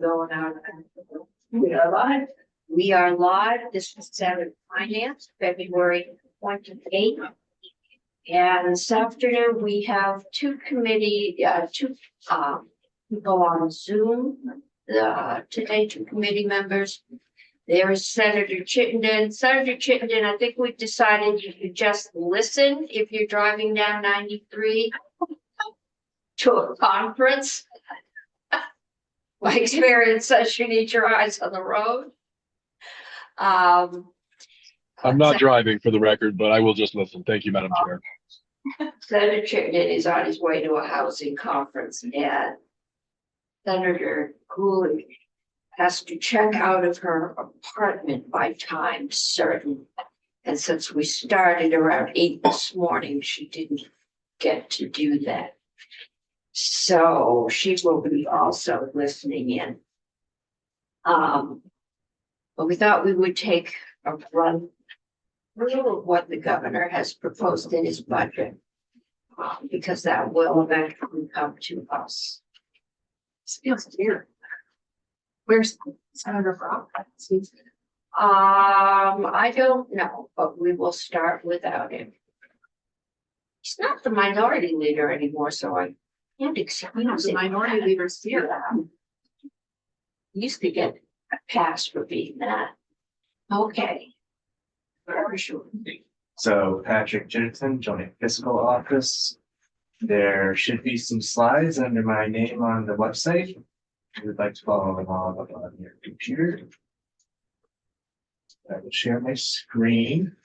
Going on. We are live. We are live. This is Senate Finance, February 28th. And this afternoon, we have two people on Zoom. Today, two committee members. There is Senator Chittenden. Senator Chittenden, I think we've decided you could just listen if you're driving down 93 to a conference. My experience says you need your eyes on the road. I'm not driving for the record, but I will just listen. Thank you, Madam Chair. Senator Chittenden is on his way to a housing conference, and Senator Gould has to check out of her apartment by time certain. And since we started around 8 this morning, she didn't get to do that. So she will be also listening in. But we thought we would take a run through of what the governor has proposed in his budget, because that will eventually come to us. This feels weird. Where's Senator Brock? I don't know, but we will start without him. He's not the minority leader anymore, so I can't excuse The him. minority leaders here. He used to get a pass for being that. Okay. For sure. So Patrick Jensen, Joint Fiscal Office. There should be some slides under my name on the website. If you would like to follow along on your computer. I will share my screen.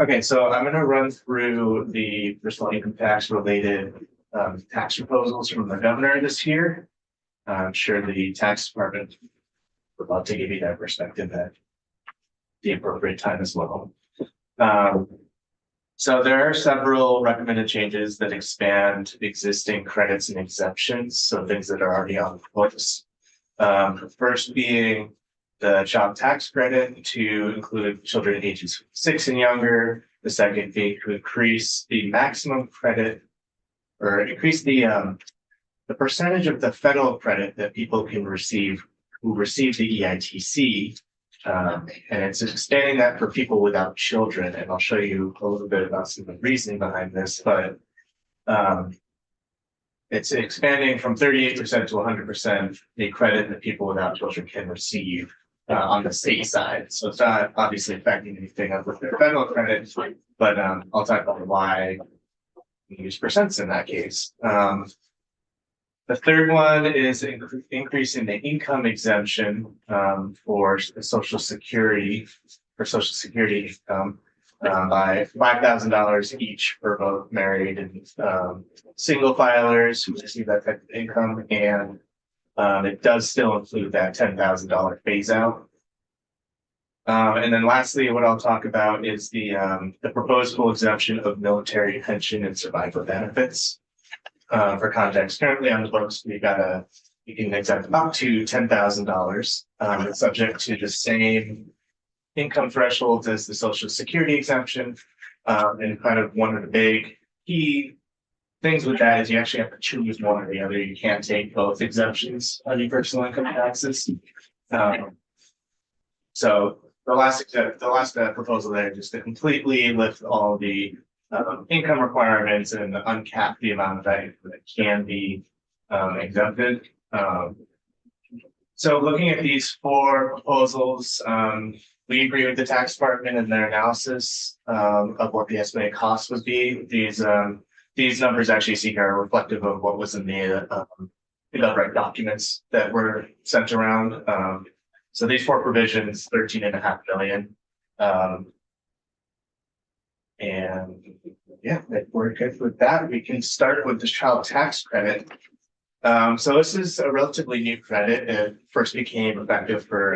Okay, so I'm going to run through the personal income tax related tax proposals from the governor this year. I'm sure the tax department would love to give you that perspective at the appropriate time as well. So there are several recommended changes that expand existing credits and exemptions, so things that are already on the books. First being the child tax credit to include children ages 6 and younger. The second being to increase the maximum credit or increase the percentage of the federal credit that people can receive who receive the EITC. And it's expanding that for people without children. And I'll show you a little bit about some of the reasoning behind this, but it's expanding from 38% to 100% the credit that people without children can receive on the state side. So it's not obviously affecting anything with their federal credit, but I'll talk about why we use percents in that case. The third one is increasing the income exemption for Social Security income by $5,000 each for both married and single filers who receive that type of income, and it does still include that $10,000 phase out. And then lastly, what I'll talk about is the proposed full exemption of military pension and survivor benefits. For context, currently on the books, you can exempt up to $10,000. It's subject to the same income thresholds as the Social Security exemption. And kind of one of the big key things with that is you actually have to choose one or the other. You can't take both exemptions on your personal income taxes. So the last proposal there, just to completely lift all the income requirements and uncap the amount of that can be exempted. So looking at these four proposals, we agree with the tax department and their analysis of what the estimated cost would be. These numbers actually are reflective of what was in the government documents that were sent around. So these four provisions, $13.5 million. And yeah, if we're good with that, we can start with the child tax credit. So this is a relatively new credit. It first became effective for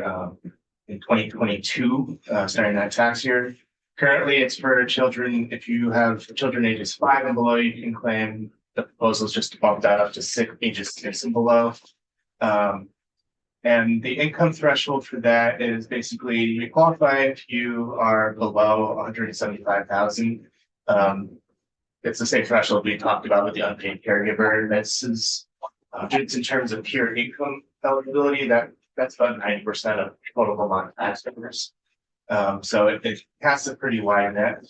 in 2022, starting that tax year. Currently, it's for children. If you have children ages 5 and below, you can claim. The proposal is just to bump that up to ages 6 and below. And the income threshold for that is basically you qualify if you are below 175,000. It's the same threshold we talked about with the unpaid caregiver. This is Just in terms of pure income eligibility, that's about 90% of total Vermont taxpayers. So it casts a pretty wide net.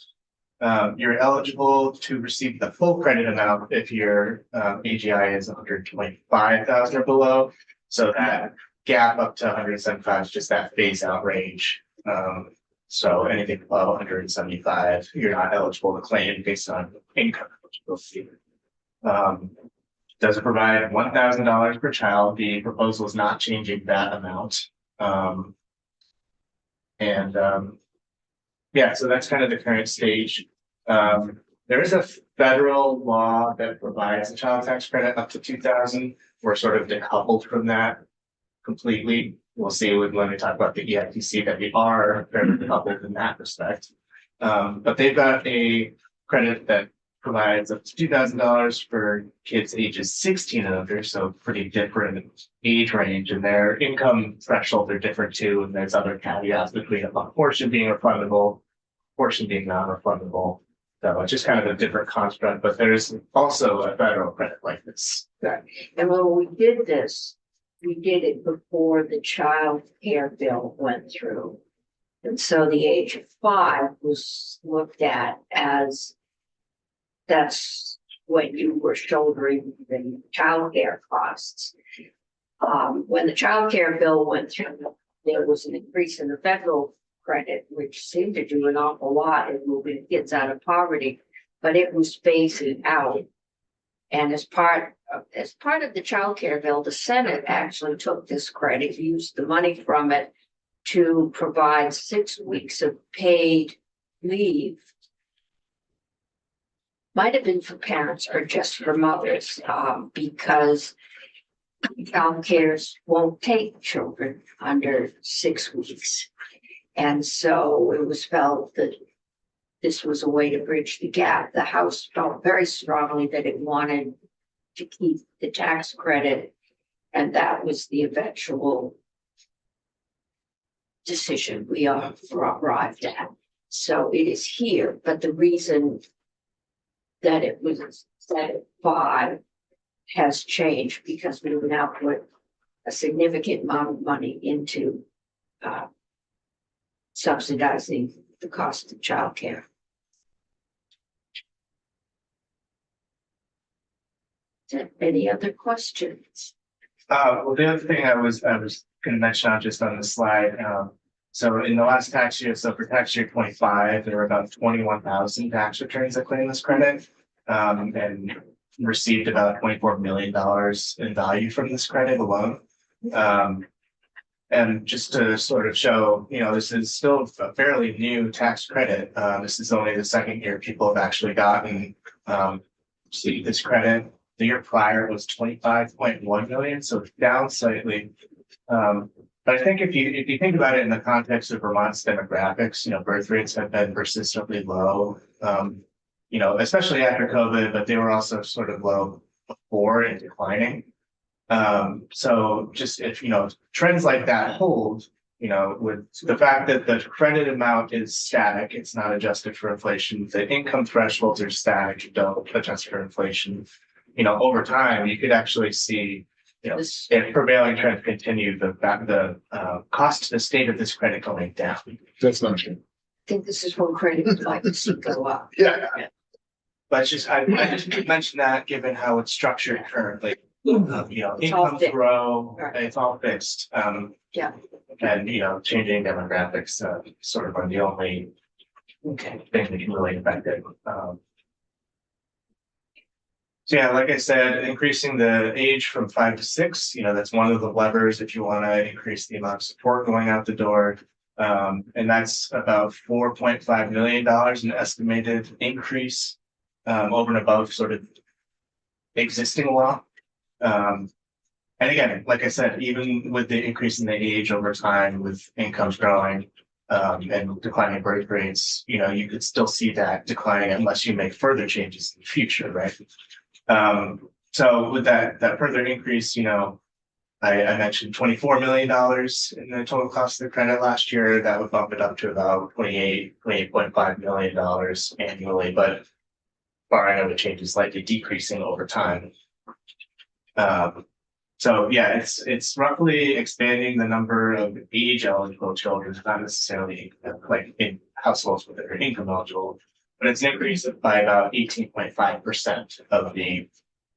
You're eligible to receive the full credit amount if your AGI is 125,000 or below. So that gap up to 175 is just that phase out range. So anything above 175, you're not eligible to claim based on income eligibility. Does provide $1,000 per child. The proposal is not changing that amount. Yeah, so that's kind of the current stage. There is a federal law that provides a child tax credit up to 2,000. We're sort of decoupled from that completely. We'll see when we talk about the EITC that we are very decoupled in that respect. But they've got a credit that provides up to $2,000 for kids ages 16 and under, so pretty different age range, and their income thresholds are different too. And there's other caveats between a portion being refundable, portion being non-refundable. So it's just kind of a different construct, but there's also a federal credit like this. And when we did this, we did it before the child care bill went through. And so the age of 5 was looked at as that's when you were shouldering the child care costs. When the child care bill went through, there was an increase in the federal credit, which seemed to do an awful lot in moving kids out of poverty, but it was phasing out. And as part of the child care bill, the Senate actually took this credit, used the money from it to provide 6 weeks of paid leave. Might have been for parents or just for mothers, because child cares won't take children under 6 weeks. And so it was felt that this was a way to bridge the gap. The House felt very strongly that it wanted to keep the tax credit, and that was the eventual decision we arrived at. So it is here, but the reason that it was set at 5 has changed because we have now put a significant amount of money into subsidizing the cost of childcare. Any other questions? Well, the other thing I was going to mention on just on the slide. So in the last tax year, so for tax year 25, there were about 21,000 tax returns that claimed this credit, and received about $24 million in value from this credit alone. And just to sort of show, this is still a fairly new tax credit. This is only the second year people have actually gotten this credit. The year prior was 25.1 million, so it's down slightly. But I think if you think about it in the context of Vermont's demographics, birth rates have been persistently low, especially after COVID, but they were also sort of low before and declining. So just if, trends like that hold, with the fact that the credit amount is static, it's not adjusted for inflation, the income thresholds are static, you don't adjust for inflation. Over time, you could actually see, if prevailing trends continue, the cost to the state of this credit going down. That's not true. I think this is one credit we'd like to see go up. Yeah. But I just mentioned that given how it's structured currently, incomes grow, Right. it's all fixed. Yeah. And, changing demographics sort of are the only thing that can really affect it. So yeah, like I said, increasing the age from 5 to 6, that's one of the levers if you want to increase the amount of support going out the door. And that's about $4.5 million in estimated increase over and above sort of existing law. And again, like I said, even with the increase in the age over time, with incomes growing and declining birth rates, you could still see that declining unless you make further changes in the future, right? So with that further increase, I mentioned $24 million in the total cost of the credit last year. That would bump it up to about $28.5 million annually, but barring other changes, likely decreasing over time. So yeah, it's roughly expanding the number of age eligible children, not necessarily like in households with their income eligible, but it's an increase by about 18.5% of the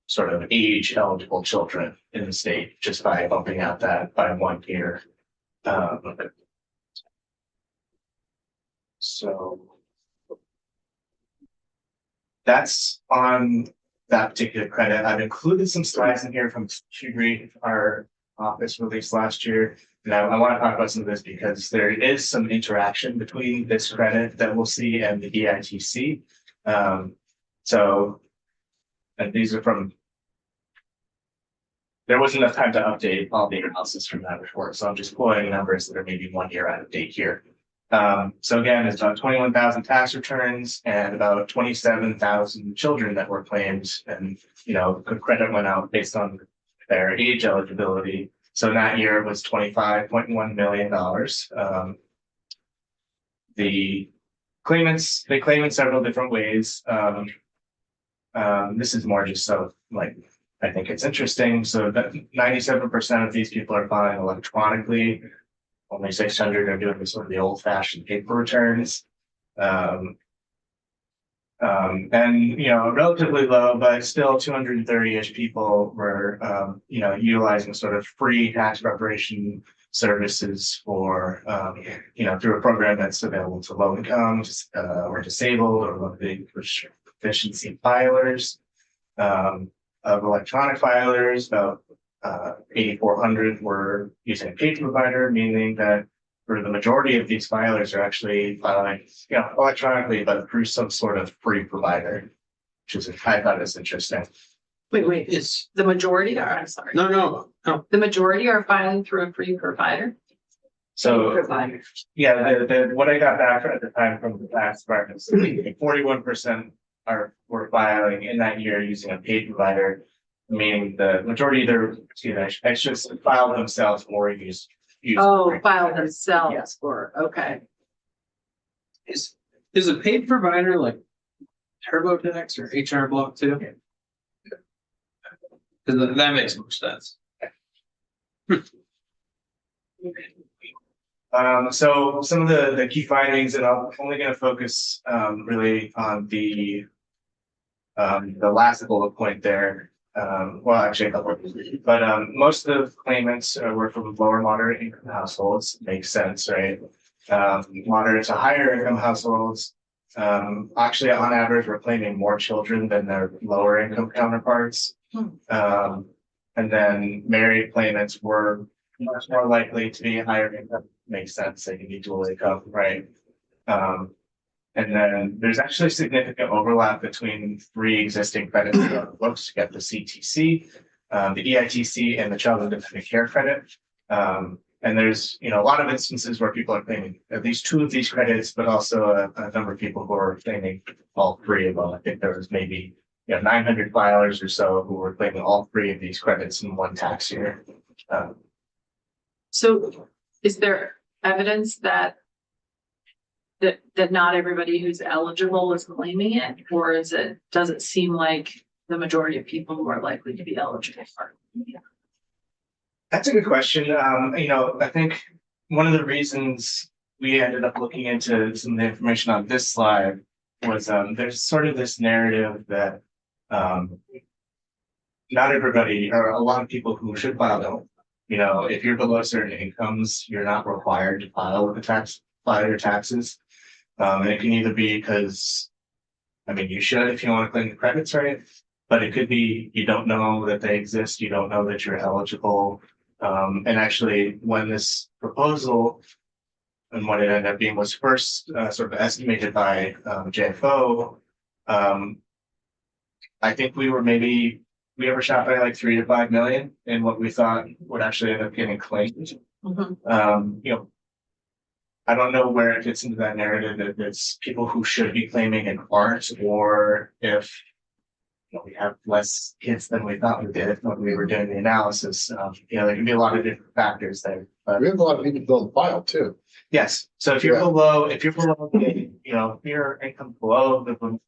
sort of age eligible children in the state, just by bumping out that by 1 year. So that's on that particular credit. I've included some slides in here from Q3, our office released last year. And I want to talk about some of this because there is some interaction between this credit that we'll see and the EITC. And these are from, there wasn't enough time to update all the analysis from that report. So I'm just pulling numbers that are maybe 1 year out of date here. So again, it's about 21,000 tax returns and about 27,000 children that were claimed, and the credit went out based on their age eligibility. So in that year it was $25.1 million. The claimants, they claim in several different ways. This is more just so I think it's interesting. So that 97% of these people are filing electronically. Only 600 are doing sort of the old-fashioned paper returns, and relatively low, but still 230-ish people were utilizing sort of free tax preparation services for through a program that's available to low income or disabled or low efficiency filers. Of electronic filers, about 8,400 were using a paper provider, meaning that for the majority of these filers are actually filing, electronically, but through some sort of free provider, which I thought is interesting. Wait, It's the majority are, I'm sorry. no. The majority are filing through a free provider? So Provider. yeah, the what I got back at the time from the tax department, 41% were filing in that year using a paid provider, meaning the majority of their extras file themselves or use. File themselves Yes. for, okay. Is a paid provider like TurboTax or HR Block too? Because that makes more sense. So some of the key findings, and I'm only going to focus really on the last bullet point there. Well, actually a couple of these, but most of the claimants were from lower moderate income households. Makes sense, right? Moderate to higher income households, actually on average were claiming more children than their lower income counterparts. And then married claimants were much more likely to be higher income. Makes sense, they can be dual income, right? And then there's actually significant overlap between three existing credits books. You got the CTC, the EITC, and the Child Independent Care Credit. And there's a lot of instances where people are claiming at least two of these credits, but also a number of people who are claiming all three of them. I think there was maybe 900 filers or so who were claiming all three of these credits in one tax year. So is there evidence that not everybody who's eligible is claiming it, or does it seem like the majority of people who are likely to be eligible for it? That's a good question. I think one of the reasons we ended up looking into some of the information on this slide was there's sort of this narrative that not everybody, or a lot of people who should file don't. If you're below certain incomes, you're not required to file your taxes. And it can either be because, you should if you want to claim the credits, right? But it could be you don't know that they exist, you don't know that you're eligible. And actually, when this proposal and what it ended up being was first sort of estimated by JFO, I think we overshot by like 3 to 5 million in what we thought would actually end up getting claimed. I don't know where it fits into that narrative that it's people who should be claiming and aren't, or if we have less kids than we thought we did when we were doing the analysis. There can be a lot of different factors there. But We have a lot of people build file too. yes, so if you're below, your income below the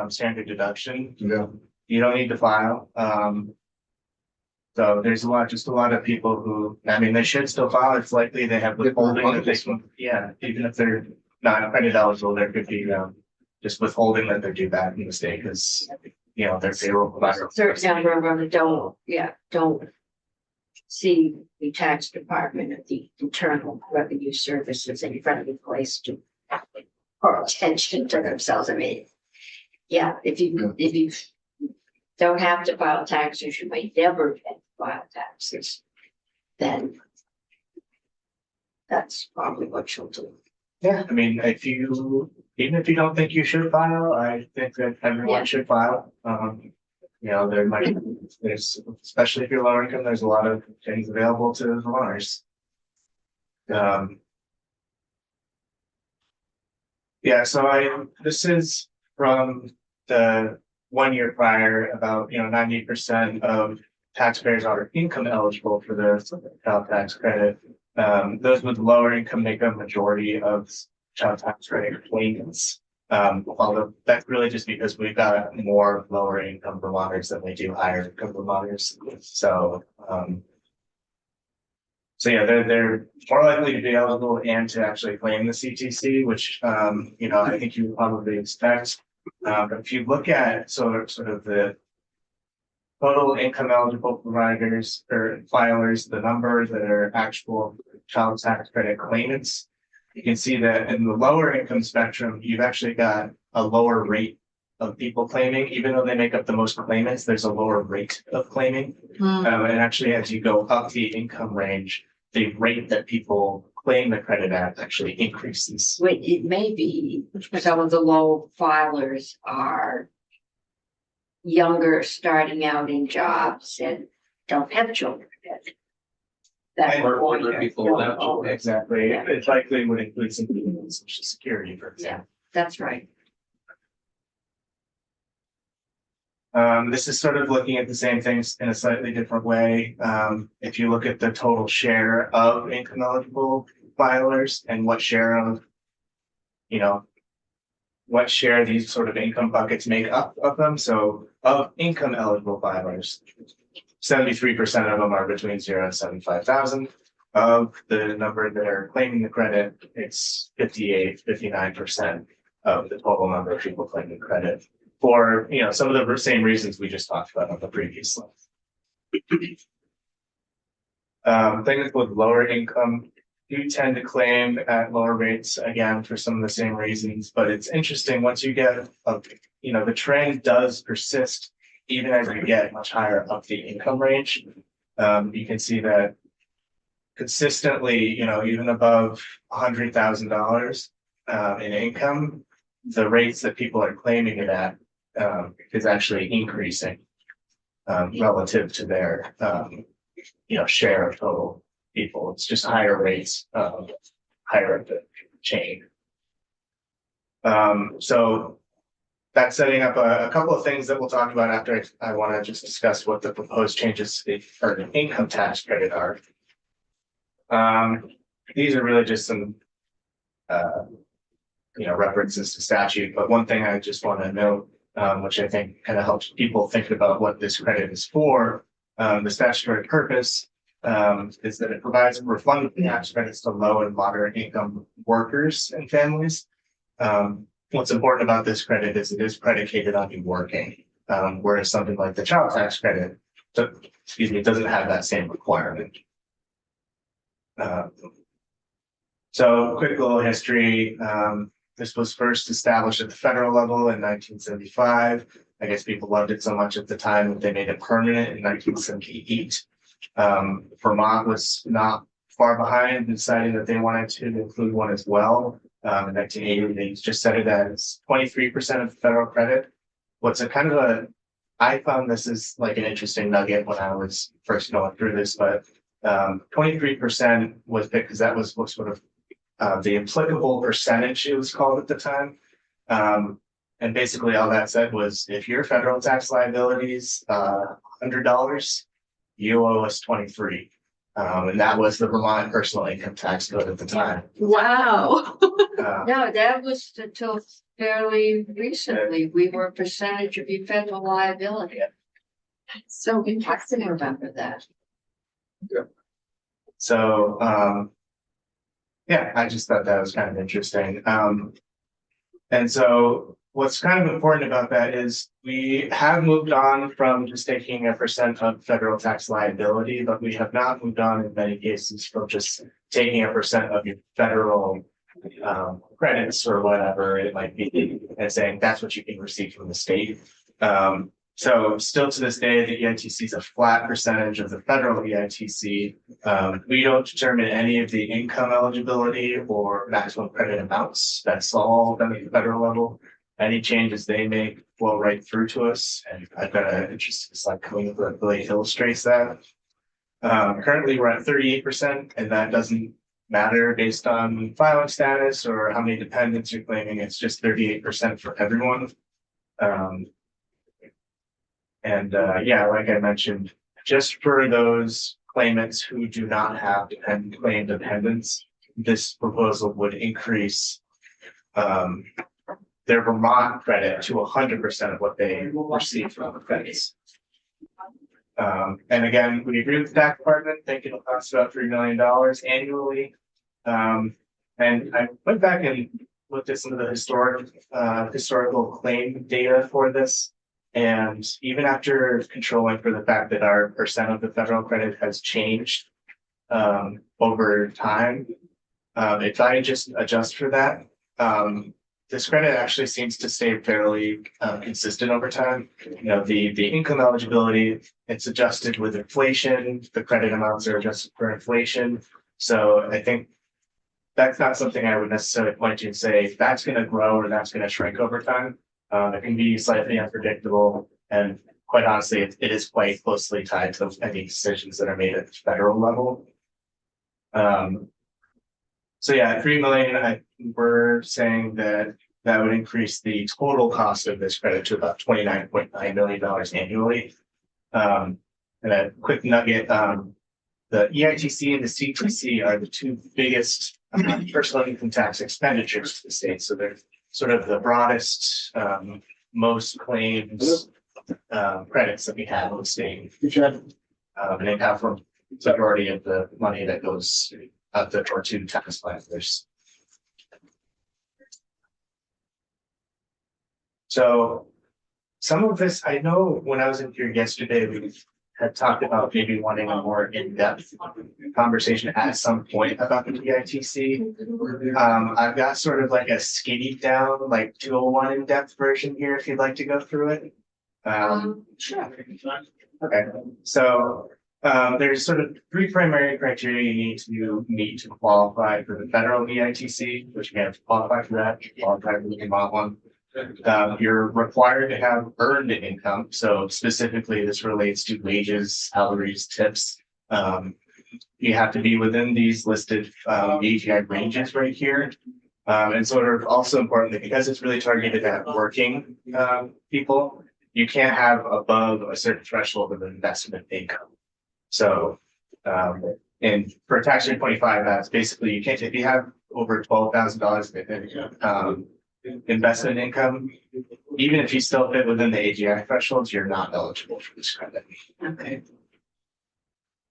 standard deduction, Yeah. you don't need to file. So there's just a lot of people who, I mean, they should still file. It's likely they have withholding that they can, yeah, even if they're not credit eligible, there could be, just withholding that they're due back in the state because, their payroll provider. Certain number of them don't see the tax department of the Internal Revenue Service as any friendly place to call attention to themselves. I mean, yeah, if you don't have to file taxes, you may never have to file taxes, then that's probably what you'll do. Yeah, I mean, even if you don't think you should file, I think that everyone Yeah. should file. There's, especially if you're lower income, there's a lot of things available to Vermonters. Yeah, so this is from the 1 year prior, about, 90% of taxpayers are income eligible for the child tax credit. Those with lower income make a majority of child tax credit claimants. Although that's really just because we've got more lower income Vermonters than we do higher income Vermonters. So yeah, they're more likely to be eligible and to actually claim the CTC, which, I think you would probably expect. But if you look at sort of the total income eligible providers or filers, the number that are actual child tax credit claimants, you can see that in the lower income spectrum, you've actually got a lower rate of people claiming, even though they make up the most claimants, there's a lower rate of claiming. And actually, as you go up the income range, the rate that people claim the credit at actually increases. Wait, it may be some of the low filers are younger, starting out in jobs and don't have children yet. That Or older people without children. Exactly. Yeah. It likely would include some people in Social Security, for example. That's right. This is sort of looking at the same things in a slightly different way. If you look at the total share of income eligible filers and what share of, what share these sort of income buckets make up of them. So of income eligible filers, 73% of them are between 0 and 75,000. Of the number that are claiming the credit, it's 59% of the total number of people claiming credit for, some of the same reasons we just talked about on the previous slide. Things with lower income do tend to claim at lower rates, again, for some of the same reasons, but it's interesting once you get, the trend does persist even as you get much higher up the income range. You can see that consistently, even above $100,000 in income, the rates that people are claiming it at is actually increasing relative to their share of total people. It's just higher rates, higher up the chain. So that's setting up a couple of things that we'll talk about after I want to just discuss what the proposed changes for the income tax credit are. These are really just some references to statute, but one thing I just want to note, which I think kind of helps people think about what this credit is for, the statutory purpose is that it provides refundable tax credits to low and moderate income workers and families. What's important about this credit is it is predicated on you working, whereas something like the child tax credit, doesn't have that same requirement. So quick little history. This was first established at the federal level in 1975. I guess people loved it so much at the time that they made it permanent in 1978. Vermont was not far behind, deciding that they wanted to include one as well. In 1980, they just set it as 23% of federal credit. I found this is like an interesting nugget when I was first going through this, but 23% was picked because that was what sort of the applicable percentage it was called at the time. And basically all that said was if your federal tax liabilities $100, you owe us 23. And that was the Vermont personal income tax code at the time. Wow. No, that was until fairly recently. We were a percentage of your federal liability. So interesting, to remember that. So, yeah, I just thought that was kind of interesting. And so what's kind of important about that is we have moved on from just taking a percent of federal tax liability, but we have not moved on in many cases from just taking a percent of your federal credits or whatever it might be, and saying that's what you can receive from the state. So still to this day, the EITC is a flat percentage of the federal EITC. We don't determine any of the income eligibility or maximum credit amounts. That's all done at the federal level. Any changes they make flow right through to us. And I've got an interesting slide coming up that really illustrates that. Currently, we're at 38%, and that doesn't matter based on filing status or how many dependents you're claiming. It's just 38% for everyone. Yeah, like I mentioned, just for those claimants who do not have claim dependents, this proposal would increase their Vermont credit to 100% of what they receive from the feds. And again, we agree with the tax department, think it'll cost about $3 million annually. And I went back and looked at some of the historical claim data for this. And even after controlling for the fact that our percent of the federal credit has changed over time, if I just adjust for that, this credit actually seems to stay fairly consistent over time. You know, the income eligibility, it's adjusted with inflation. The credit amounts are adjusted for inflation. So I think that's not something I would necessarily point to and say that's going to grow or that's going to shrink over time. It can be slightly unpredictable, and quite honestly, it is quite closely tied to any decisions that are made at the federal level. So yeah, 3 million, we're saying that would increase the total cost of this credit to about $29.9 million annually. And a quick nugget, the EITC and the CTC are the two biggest personal income tax expenditures to the state. So they're sort of the broadest, most claims credits that we have in the state. And they have from the majority of the money that goes out the door to tax filers. So some of this, I know when I was in here yesterday, we had talked about maybe wanting a more in-depth conversation at some point about the EITC. I've got sort of like a skinny down, like 201 in-depth version here if you'd like to go through it. Sure. Okay, so there's sort of 3 primary criteria you need to meet to qualify for the federal EITC, which you have to qualify for that, qualify for the Vermont one. You're required to have earned income. So specifically, this relates to wages, salaries, tips. You have to be within these listed AGI ranges right here. And sort of also importantly, because it's really targeted at working people, you can't have above a certain threshold of investment income. So, and for tax year 25, that's basically you can't, if you have over $12,000 investment income, even if you still fit within the AGI thresholds, you're not eligible for this credit. Okay.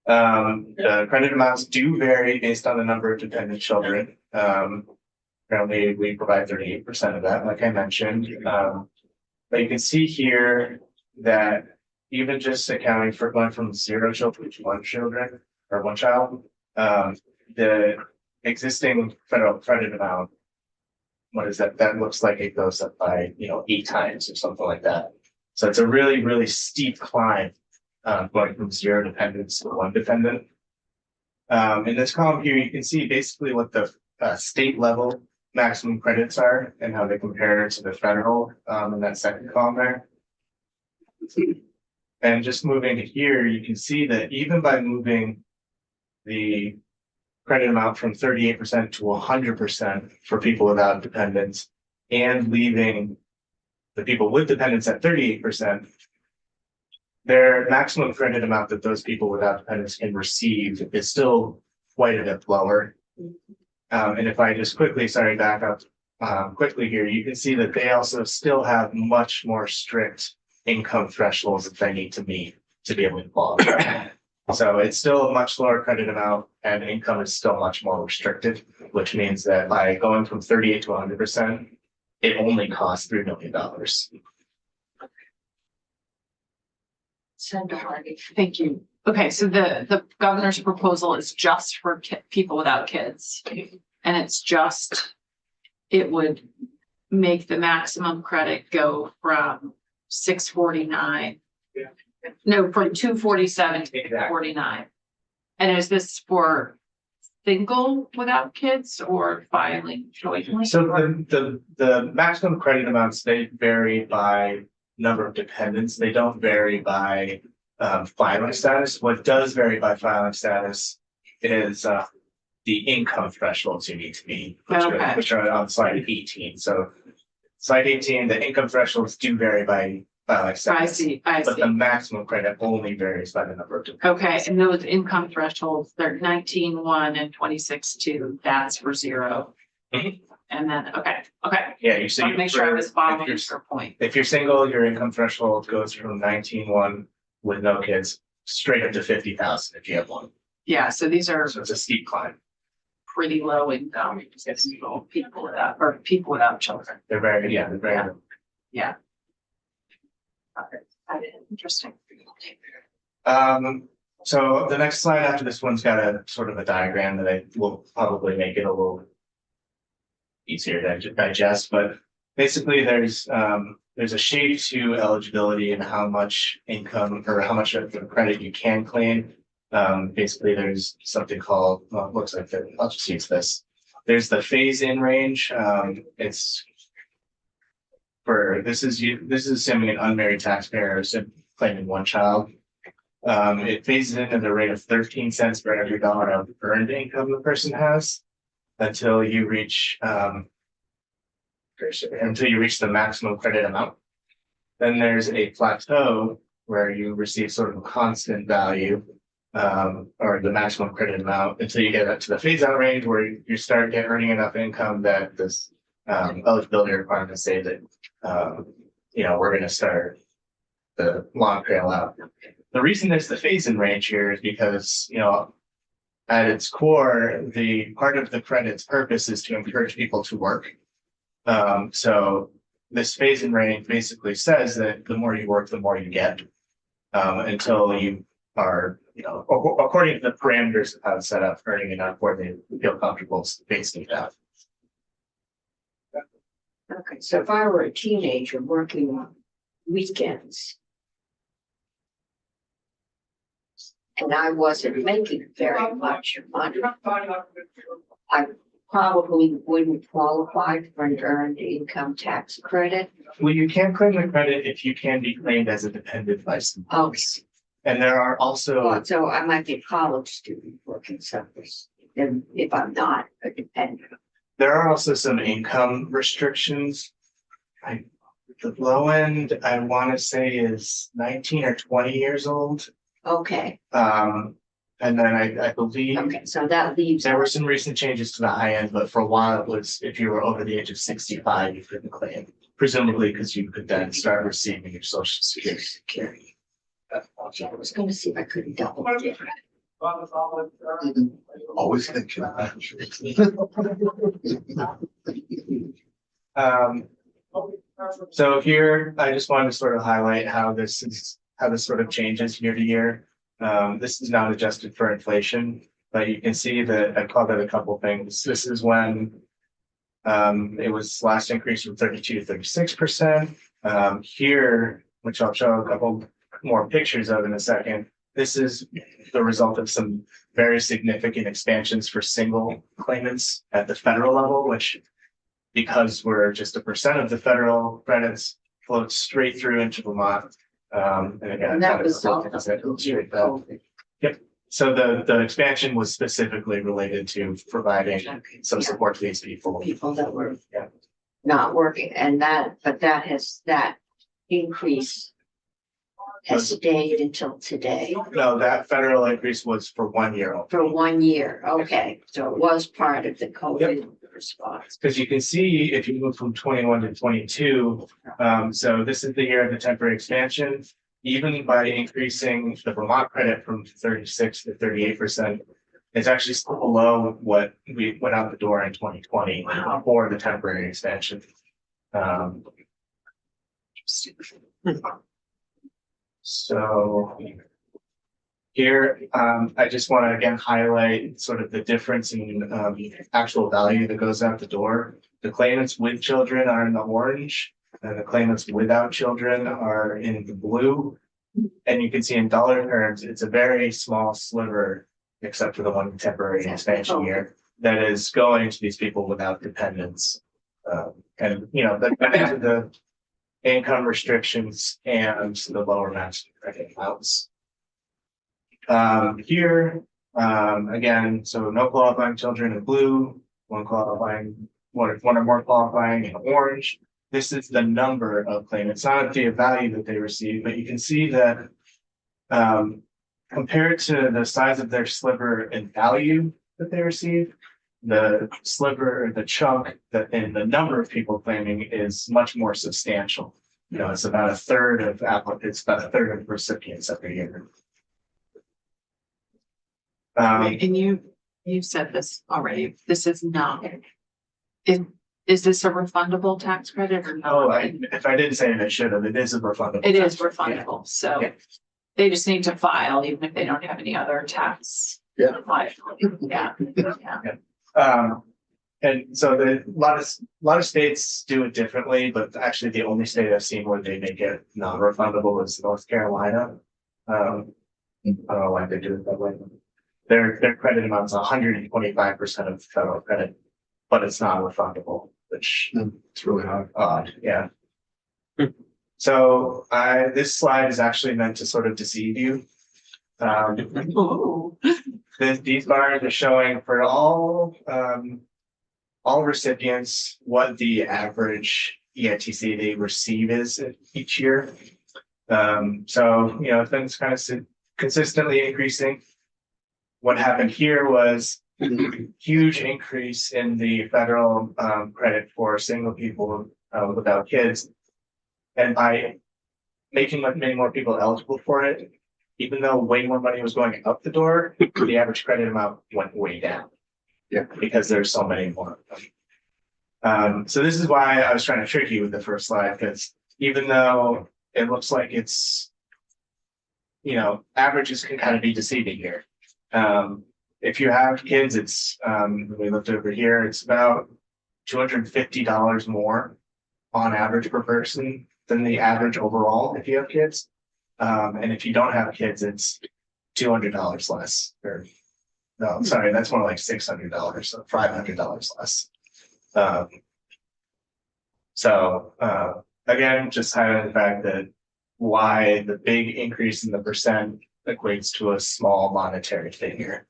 The credit amounts do vary based on the number of dependent children. Currently, we provide 38% of that, like I mentioned. But you can see here that even just accounting for going from 0 children to 1 child, the existing federal credit amount, what is that? That looks like it goes up by, 8 times or something like that. So it's a really, really steep climb going from 0 dependents to 1 dependent. In this column here, you can see basically what the state level maximum credits are and how they compare to the federal in that second column there. And just moving to here, you can see that even by moving the credit amount from 38% to 100% for people without dependents and leaving the people with dependents at 38%, their maximum credit amount that those people without dependents can receive is still quite a bit lower. And if I just back up quickly here, you can see that they also still have much more strict income thresholds that they need to meet. to be able to qualify. So it's still a much lower credit amount and income is still much more restricted, which means that by going from 38 to 100%, it only costs $3 million. Senator Harvey. Thank you. Okay, so the governor's proposal is just for people without kids. And it's just, it would make the maximum credit go from 649. No, from 247 to 49. And is this for single without kids or filing jointly? So the maximum credit amounts, they vary by number of dependents. They don't vary by filing status. What does vary by filing status is the income thresholds you need to meet, Okay. which are on slide 18. So slide 18, the income thresholds do vary by filing I status. see, I But see. the maximum credit only varies by the number of dependents. Okay, and those income thresholds, they're 19.1 and 26.2, that's for 0. Mhm. And then, okay, Yeah, you see. I'll make sure I was following your point. If you're single, your income threshold goes from 19.1 with no kids straight up to 50,000 if you have one. Yeah, so these are So it's a steep climb. pretty low income people without children. They're very, yeah, they're very. Yeah. Interesting. So the next slide after this one's got a sort of a diagram that I will probably make it a little easier to digest, but basically there's a shape to eligibility and how much income or how much of the credit you can claim. Basically there's something called, well, it looks like I'll just use this. There's the phase-in range. It's for, this is assuming an unmarried taxpayer is claiming one child. It phases in at the rate of 13 cents for every dollar of earned income the person has until you reach the maximum credit amount. Then there's a plateau where you receive sort of a constant value or the maximum credit amount until you get up to the phase out range where you start earning enough income that this eligibility requirements say that we're going to start the long trail out. The reason there's the phase-in range here is because, at its core, the part of the credit's purpose is to encourage people to work. So this phase-in range basically says that the more you work, the more you get, until you are, according to the parameters of how it's set up, earning enough where they feel comfortable spacing it out. Okay, so if I were a teenager working on weekends and I wasn't making very much money, I probably wouldn't qualify for an earned income tax credit. Well, you can claim the credit if you can be claimed as a dependent license. Oh, And there are also, so I might be a college student working someplace, and if I'm not a dependent. there are also some income restrictions. The low end, I want to say is 19 or 20 years old. Okay, And then I believe okay, so that leaves. there were some recent changes to the high end, but for a while it was if you were over the age of 65, you couldn't claim, presumably because you could then start receiving your social security. I was gonna see if I couldn't double dip. Always thinking. So here, I just wanted to sort of highlight how this sort of changes year to year. This is not adjusted for inflation, but you can see that I called out a couple things. This is when it was last increased from 32 to 36%. Here, which I'll show a couple more pictures of in a second, this is the result of some very significant expansions for single claimants at the federal level, which, because we're just 1% of the federal credits, floats straight through into Vermont. And again, And that was all. Yep. So the expansion was specifically related to providing some support to these people. People that were. Yeah. Not working, and that increase has stayed until today, No, that federal increase was for 1 year only. for 1 year, okay, so it was part of the COVID response. Because you can see if you move from 21 to 22, so this is the year of the temporary expansion. even by increasing the Vermont credit from 36 to 38%, it's actually still below what we went out the door in 2020 for the temporary extension. So here, I just want to again highlight sort of the difference in actual value that goes out the door. The claimants with children are in the orange, and the claimants without children are in the blue. And you can see in dollar terms, it's a very small sliver, except for the one temporary expansion year, that is going to these people without dependents. And you know, the income restrictions and the lower maximum credit amounts. Here, again, so no qualifying children in blue, one or more qualifying in orange. This is the number of claimants, not the value that they receive, but you can see that compared to the size of their sliver in value that they receive, the sliver or the chunk that in the number of people claiming is much more substantial. You know, it's about a third of applicants, about a third of recipients every year. And you said this already, this is not, is this a refundable tax credit or no? If I didn't say it, I should have. It is a refundable. It is tax credit. refundable, so Yeah. they just need to file even if they don't have any other tax. Yeah. liability. Yeah, And so a lot of states do it differently, but actually the only state I've seen where they make it non-refundable is North Carolina. I don't know why they do it that way. Their credit amount's 125% of federal credit, but it's not refundable, which It's really odd. yeah. So this slide is actually meant to sort of deceive you. Ooh. These bars are showing for all recipients what the average EITC they receive is each year. So you know, things kind of consistently increasing. What happened here was huge increase in the federal credit for single people without kids, and by making many more people eligible for it, even though way more money was going out the door, the average credit amount went way down. Yeah, because there's so many more of them. So this is why I was trying to trick you with the first slide, because even though it looks like it's, you know, averages can kind of be deceiving here. If you have kids, it's we looked over here, it's about $250 more on average per person than the average overall if you have kids. And if you don't have kids, it's $200 less. Or no, sorry, that's more like $600, so $500 less. Again, just highlighting the fact that why the big increase in the percent equates to a small monetary figure.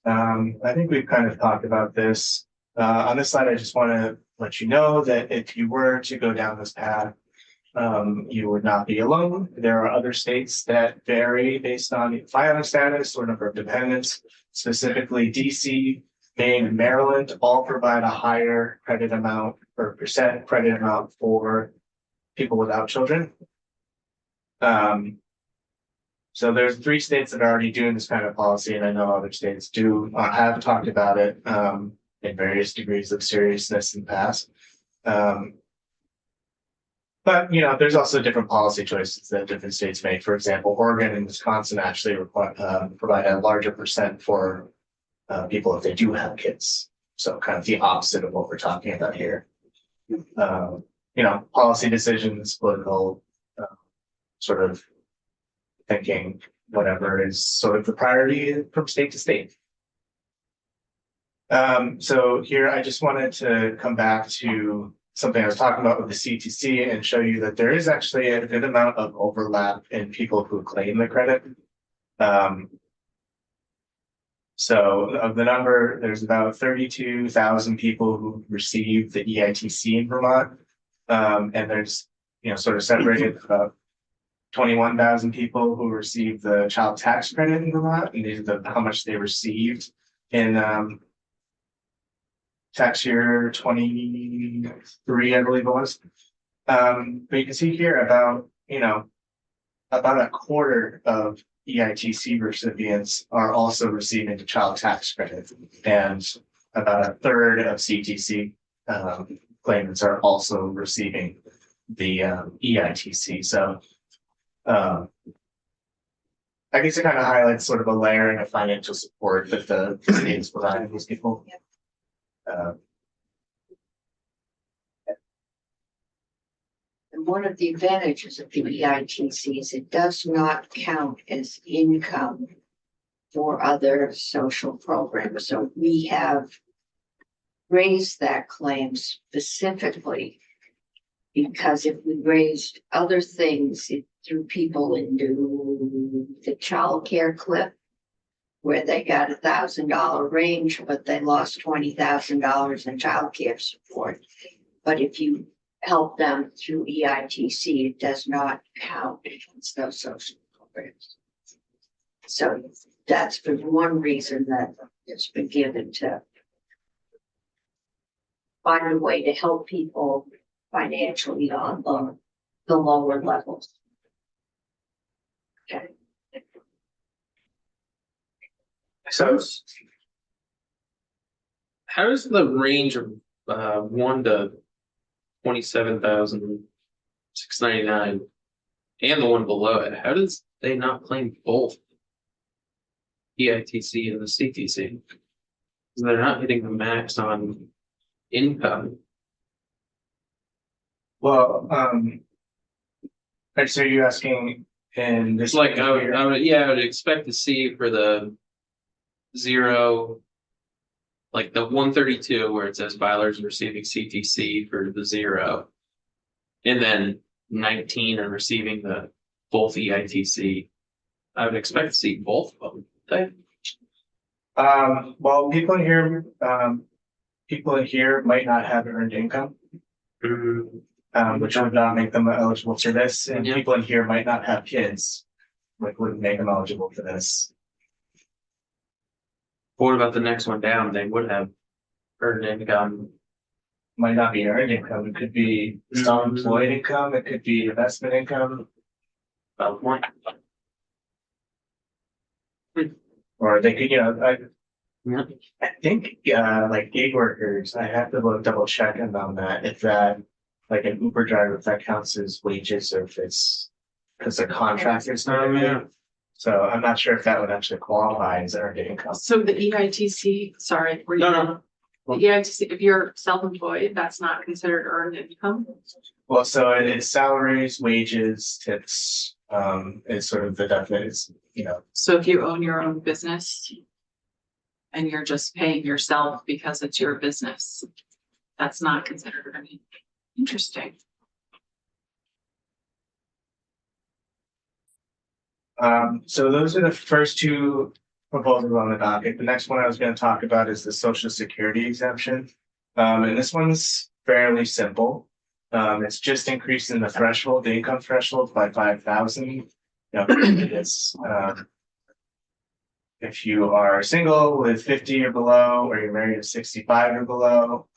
I think we've kind of talked about this. On this slide, I just want to let you know that if you were to go down this path, you would not be alone. There are other states that vary based on filing status or number of dependents. Specifically, DC, Maine, and Maryland all provide a higher credit amount or percent credit amount for people without children. So there's 3 states that are already doing this kind of policy, and I know other states do have talked about it in various degrees of seriousness in the past. But you know, there's also different policy choices that different states make. For example, Oregon and Wisconsin actually provide a larger percent for people if they do have kids. So kind of the opposite of what we're talking about here. You know, policy decisions, political sort of thinking, whatever is sort of the priority from state to state. So here I just wanted to come back to something I was talking about with the CTC and show you that there is actually a good amount of overlap in people who claim the credit. So of the number, there's about 32,000 people who receive the EITC in Vermont. And there's, you know, sort of separated about 21,000 people who receive the child tax credit in Vermont, and these are how much they received in tax year 23, I believe it was. But you can see here about, about a quarter of EITC recipients are also receiving the child tax credit. And about a third of CTC claimants are also receiving the EITC. So I guess it kind of highlights sort of a layering of financial support that the state is providing these people. And one of the advantages of the EITC is it does not count as income for other social programs. So we have raised that claim specifically because if we raised other things, it threw people into the childcare cliff where they got $1,000 range, but they lost $20,000 in childcare support. But if you help them through EITC, it does not count against those social programs. So that's for one reason that it's been given to find a way to help people financially on the lower levels. Okay. So how does the range of 1 to 27,699 and the one below it, how does they not claim both EITC and the CTC? They're not hitting the max on income. Well, so you're asking in this It's like I would expect to see for the 0, like the 132 where it says filers receiving CTC for the 0, and then 19 are receiving the both EITC. I would expect to see both of them. Well, people in here might not have earned income, which would not make them eligible for this, and people in here might not have kids, which wouldn't make them eligible for this. What about the next one down? They would have earned income. Might not be earned income. It could be self-employed income. It could be investment income. About one. Or they could, I think, like gig workers, I have to double check on that. If that, like an Uber driver, if that counts as wages or if it's because they're contractors. So I'm not sure if that would actually qualify as earned income. So the EITC, sorry. were you- No. The EITC, if you're self-employed, that's not considered earned income? Well, so it's salaries, wages, tips, is sort of the definition, So if you own your own business and you're just paying yourself because it's your business, that's not considered earned income. Interesting. So those are the first two proposals on the docket. The next one I was going to talk about is the Social Security exemption. And this one's fairly simple. It's just increasing the threshold, the income threshold by 5,000. It's if you are single with 50 or below, or you're married at 65 or below,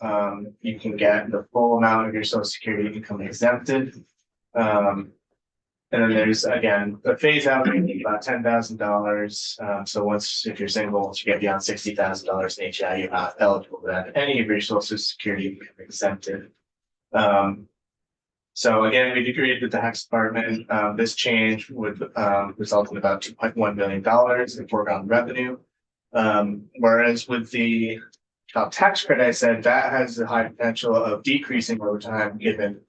you can get the full amount of your Social Security income exempted. And then there's, again, the phase out would be about $10,000. So if you're single, once you get beyond $60,000 in HI, you're not eligible for that. Any of your Social Security income exempted. So again, we agreed with the tax department. This change would result in about $2.1 million in foregone revenue. Whereas with the child tax credit, I said that has a high potential of decreasing over time given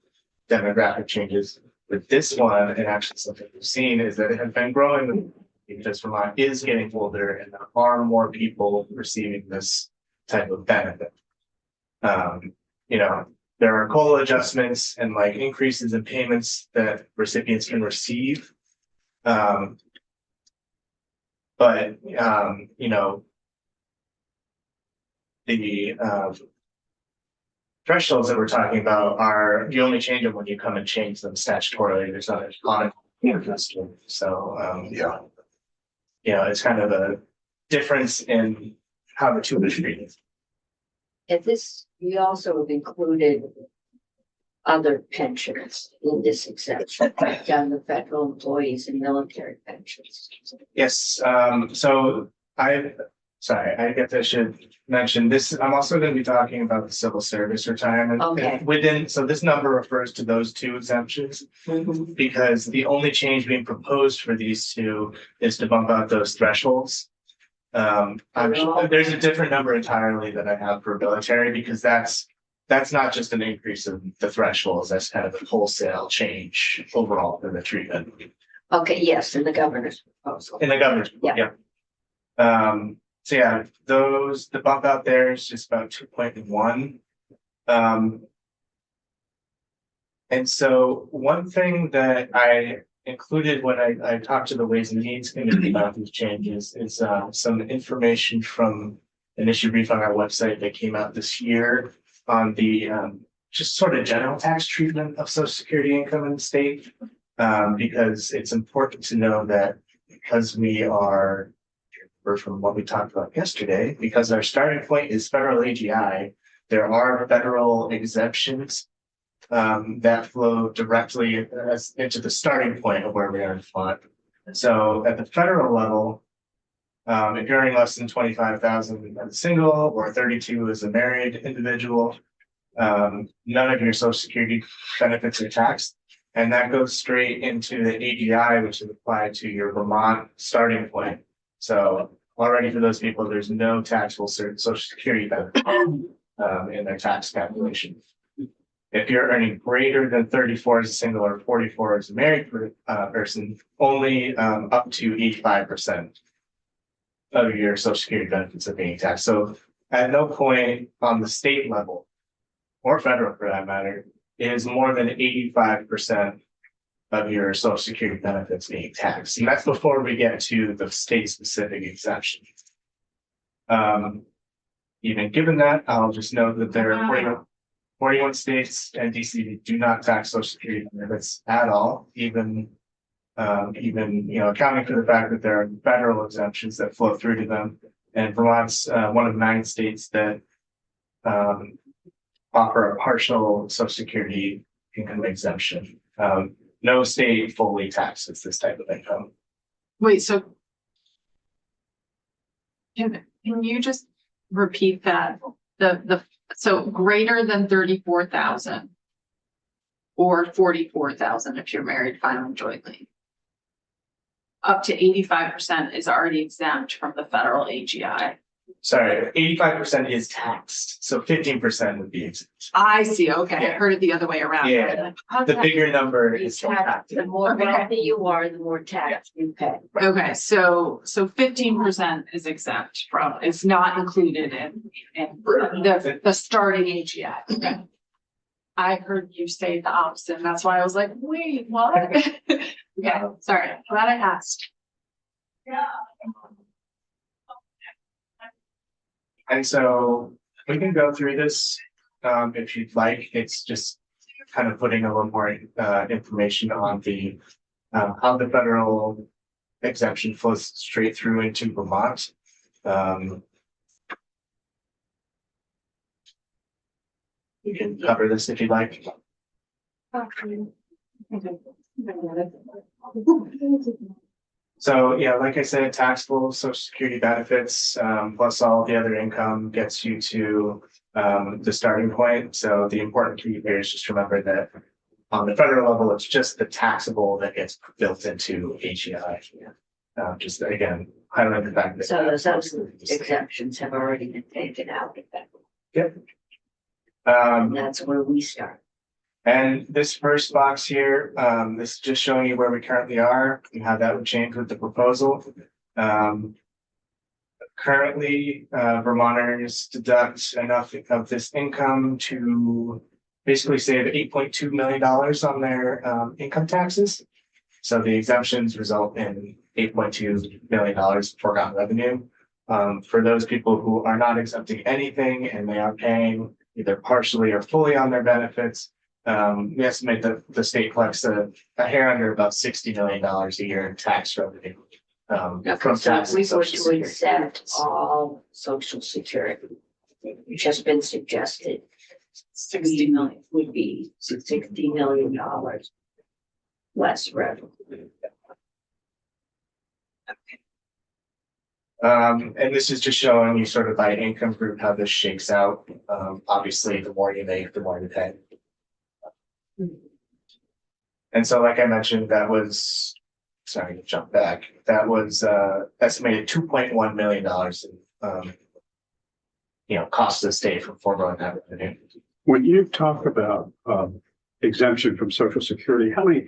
demographic changes. With this one, and actually something we've seen is that it has been growing because Vermont is getting older and there are more people receiving this type of benefit. There are COLA adjustments and like increases in payments that recipients can receive. The thresholds that we're talking about are, you only change them when you come and change them statutorily. There's not an automatic adjustment. So, it's kind of a difference in how the two are treated. At this, we also have included other pensions in this exemption, done the federal employees and military pensions. Yes, so I guess I should mention this, I'm also gonna be talking about the civil service retirement. Okay. So this number refers to those two exemptions, because the only change being proposed for these two is to bump out those thresholds. I'm sure there's a different number entirely that I have for military, because that's not just an increase of the thresholds, that's kind of a wholesale change overall for the treatment. Okay, yes, in the governor's proposal. In the governor's, Yeah. So yeah, the bump out there is just about 2.1. And so one thing that I included when I talked to the Ways and Means Committee about these changes is some information from an issue brief on our website that came out this year on the just sort of general tax treatment of Social Security income in the state. Because it's important to know that because we are, from what we talked about yesterday, because our starting point is federal AGI, there are federal exemptions that flow directly into the starting point of where we are in fund. So at the federal level, if you're earning less than 25,000 as a single or 32 as a married individual, none of your Social Security benefits are taxed. And that goes straight into the AGI, which is applied to your Vermont starting point. So already for those people, there's no taxable Social Security benefit in their tax calculation. If you're earning greater than 34 as a single or 44 as a married person, only up to 85% of your Social Security benefits are being taxed. So at no point on the state level or federal for that matter is more than 85% of your Social Security benefits being taxed. And that's before we get to the state specific exemption. Even given that, I'll just note that there are 41 states and DC do not tax Social Security benefits at all, even accounting for the fact that there are federal exemptions that flow through to them. And Vermont's one of 9 states that offer a partial Social Security income exemption. No state fully taxes this type of income. Wait, so can you just repeat that? So greater than 34,000 or 44,000 if you're married, filing jointly. Up to 85% is already exempt from the federal AGI. Sorry, 85% is taxed, so 15% would be exempt. I see, okay, I Yeah. heard it the other way around. Yeah. The bigger number is taxed. The more wealthy you are, the more tax you pay. Okay, so 15% is exempt from, is not included in the starting AGI. Okay. I heard you say the opposite, and that's why I was like, wait, what? Okay, sorry, glad I asked. And so we can go through this if you'd like. It's just kind of putting a little more information on the how the federal exemption flows straight through into Vermont. You can cover this if you'd like. So yeah, like I said, taxable Social Security benefits plus all the other income gets you to the starting point. So the important key here is just remember that on the federal level, it's just the taxable that gets built into AGI. Just again, highlight the fact that. So those exemptions have already been taken out of that. Yep. And that's where we start. And this first box here, this is just showing you where we currently are and how that would change with the proposal. Currently, Vermonters deduct enough of this income to basically save $8.2 million on their income taxes. So the exemptions result in $8.2 million foregone revenue. For those people who are not exempting anything and they are paying either partially or fully on their benefits, we estimate that the state collects a hair under about $60 million a year in tax revenue. From So tax we and were Social to Security exempt benefits. all Social Security, which has been suggested. 60 million. would be $60 million less revenue. And this is just showing you sort of by income group how this shakes out. Obviously, the more you make, the more you pay. And so, like I mentioned, that was, sorry to jump back, that was estimated $2.1 million in cost to the state from foregoing that revenue. When you talk about exemption from Social Security, how many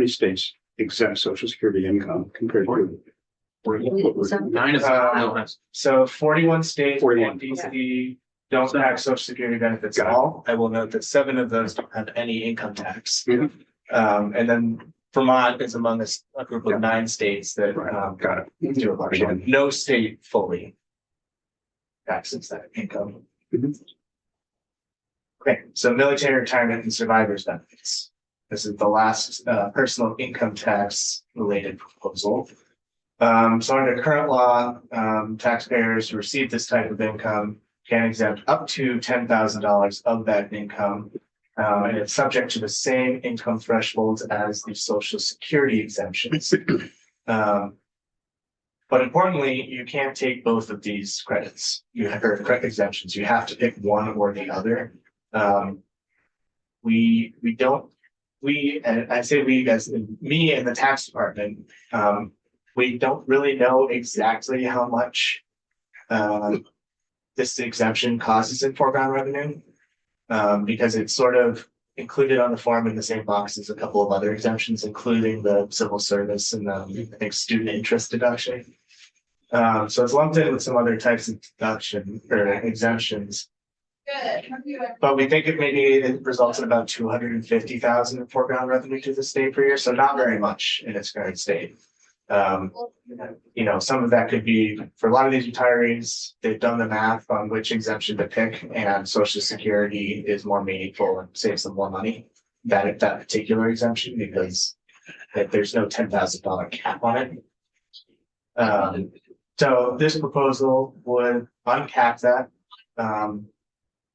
states exempt Social Security income compared to? 9 of them have. So 41 states, 41. and DC don't tax Social Security benefits at all. I will note that 7 of those don't have any income tax. Mhm. And then Vermont is among a group of 9 states that Got it. do a large, no state fully taxes that income. Mhm. Okay, so military retirement and survivors benefits. This is the last personal income tax related proposal. So under current law, taxpayers who receive this type of income can exempt up to $10,000 of that income. And it's subject to the same income thresholds as the Social Security exemptions. But importantly, you can't take both of these credits. You have credit exemptions. You have to pick one or the other. And I say we as in me and the tax department, we don't really know exactly how much this exemption causes in foregone revenue. Because it's sort of included on the form in the same box as a couple of other exemptions, including the civil service and I think student interest deduction. So it's lumped in with some other types of deduction or exemptions. But we think it results in about 250,000 in foregone revenue to the state per year, so not very much in its current state. Some of that could be for a lot of these retirees, they've done the math on which exemption to pick, and Social Security is more meaningful and saves them more money than that particular exemption because there's no $10,000 cap on it. So this proposal would uncap that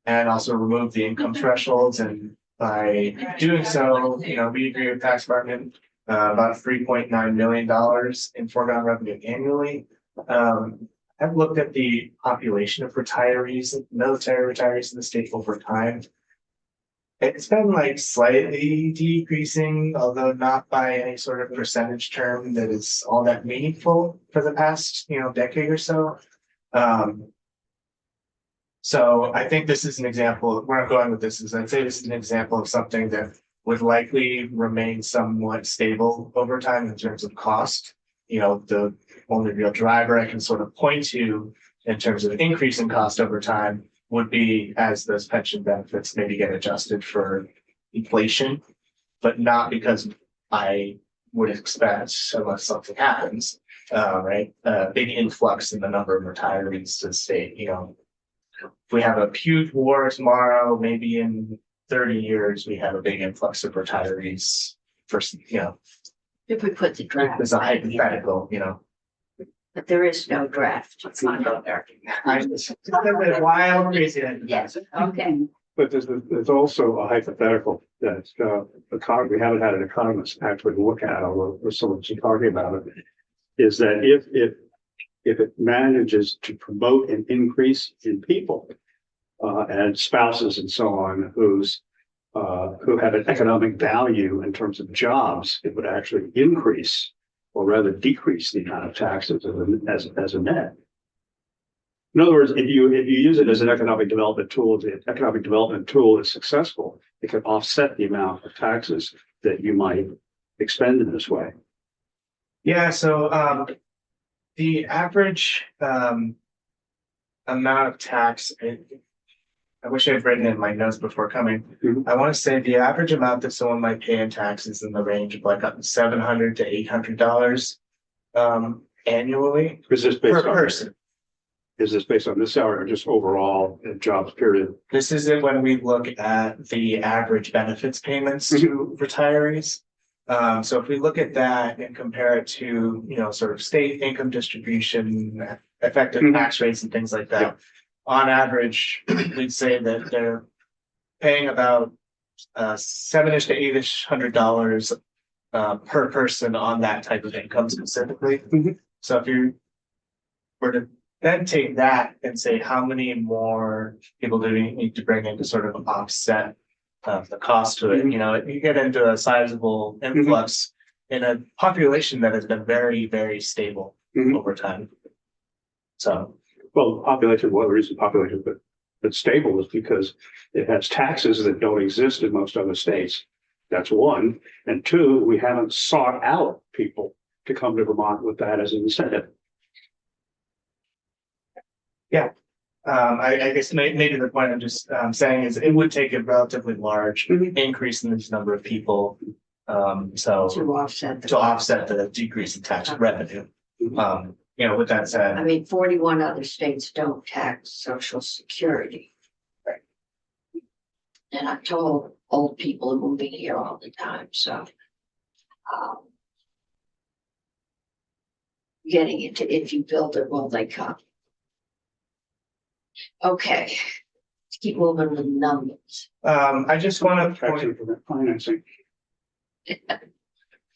and also remove the income thresholds. And by doing so, we agree with tax department. About $3.9 million in foregone revenue annually. I've looked at the population of retirees, military retirees in the state over time. It's been like slightly decreasing, although not by any sort of percentage term that is all that meaningful for the past, decade or so. So I think this is an example. Where I'm going with this is I'd say this is an example of something that would likely remain somewhat stable over time in terms of cost. The only real driver I can sort of point to in terms of increase in cost over time would be as those pension benefits maybe get adjusted for inflation, but not because I would expect, unless something happens, right? Big influx in the number of retirees to the state. If we have a huge war tomorrow, maybe in 30 years, we have a big influx of retirees for, If we put the draft. as a hypothetical, But there is no draft. Let's not go there. It's a wild, crazy. Yes, okay. But there's also a hypothetical that we haven't had an economist actually look at, although someone's talking about it, is that if it manages to promote an increase in people and spouses and so on who have an economic value in terms of jobs, it would actually increase or rather decrease the amount of taxes as a net. In other words, if you use it as an economic development tool, the economic development tool is successful, it can offset the amount of taxes that you might expend in this way. Yeah, so the average amount of tax, I wish I had written it in my notes before coming. Mhm. I want to say the average amount that someone might pay in taxes in the range of like up to $700 to $800 annually Is this per based on person. Is this based on this salary or just overall jobs period? This is it when we look at the average benefits payments to retirees. So if we look at that and compare it to, sort of state income distribution, effective tax rates and things like that. On average, we'd say that they're paying about $7-ish to $8-ish $100 per person on that type of income specifically. Mhm. So if you were to then take that and say, how many more people do we need to bring in to sort of offset the cost to it? You know, you get into a sizable influx in a population that has been very, very stable Mhm. over time. So, Well, population, one of the reasons population, but it's stable is because it has taxes that don't exist in most other states. That's one. And two, we haven't sought out people to come to Vermont with that as an incentive. I guess maybe the point I'm just saying is it would take a relatively large Mhm. increase in this number of people. So To offset the. to offset the decrease in tax revenue. You know, with that I said, mean, 41 other states don't tax social security. Right. And I'm told old people are moving here all the time, so. Getting into if you build it, will they come? Okay, let's keep moving with numbers. I just want to Tax point, increment financing.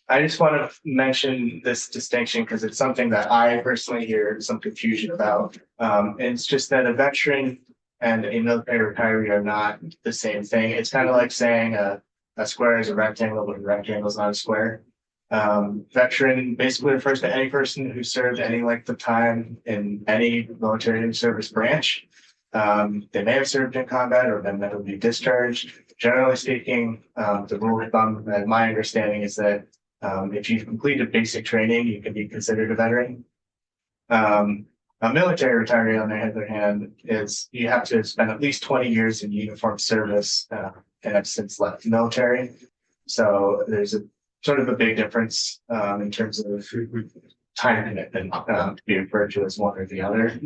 I just want to mention this distinction because it's something that I personally hear some confusion about. And it's just that a veteran and a military retiree are not the same thing. It's kind of like saying a square is a rectangle, but a rectangle is not a square. Veteran basically refers to any person who served any length of time in any military service branch. They may have served in combat or been medically discharged. Generally speaking, the rule of thumb, and my understanding is that if you've completed basic training, you can be considered a veteran. A military retiree, on the other hand, is you have to spend at least 20 years in uniform service and have since left the military. So there's a sort of a big difference in terms of time commitment to be referred to as one or the other.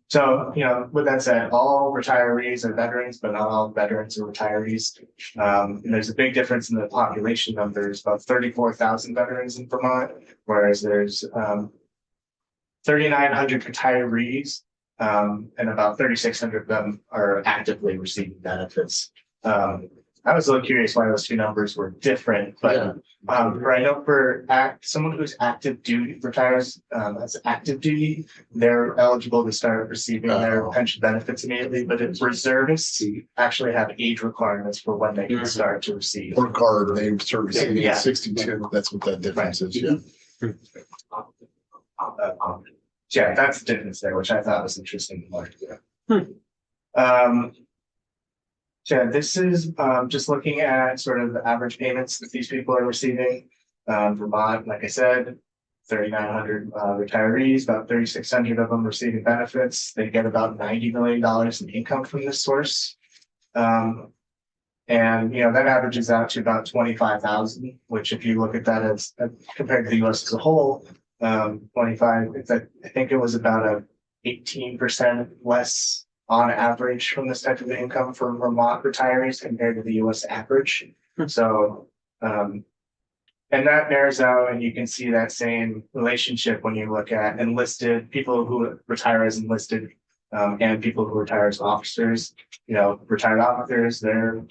So, you know, with that said, all retirees are veterans, but not all veterans are retirees. And there's a big difference in the population numbers, about 34,000 veterans in Vermont, whereas there's 3,900 retirees, and about 3,600 of them are actively receiving benefits. I was a little curious why those two numbers were different, but I know for someone who's active duty retires as active duty, they're eligible to start receiving their pension benefits immediately. But if reservists actually have age requirements for when they can start to receive. Or card, they start receiving Yeah. at 62, that's what that difference is, yeah. Yeah, that's the difference there, which I thought was interesting. Yeah, this is just looking at sort of the average payments that these people are receiving. Vermont, like I said, 3,900 retirees, about 3,600 of them receiving benefits. They get about $90 million in income from this source. And you know, that averages out to about 25,000, which if you look at that as compared to the US as a whole, 25, I think it was about a 18% less on average from this type of income for Vermont retirees compared to the US average. So, and that bears out, and you can see that same relationship when you look at enlisted people who retire as enlisted and people who retire as officers. You know, retired officers, their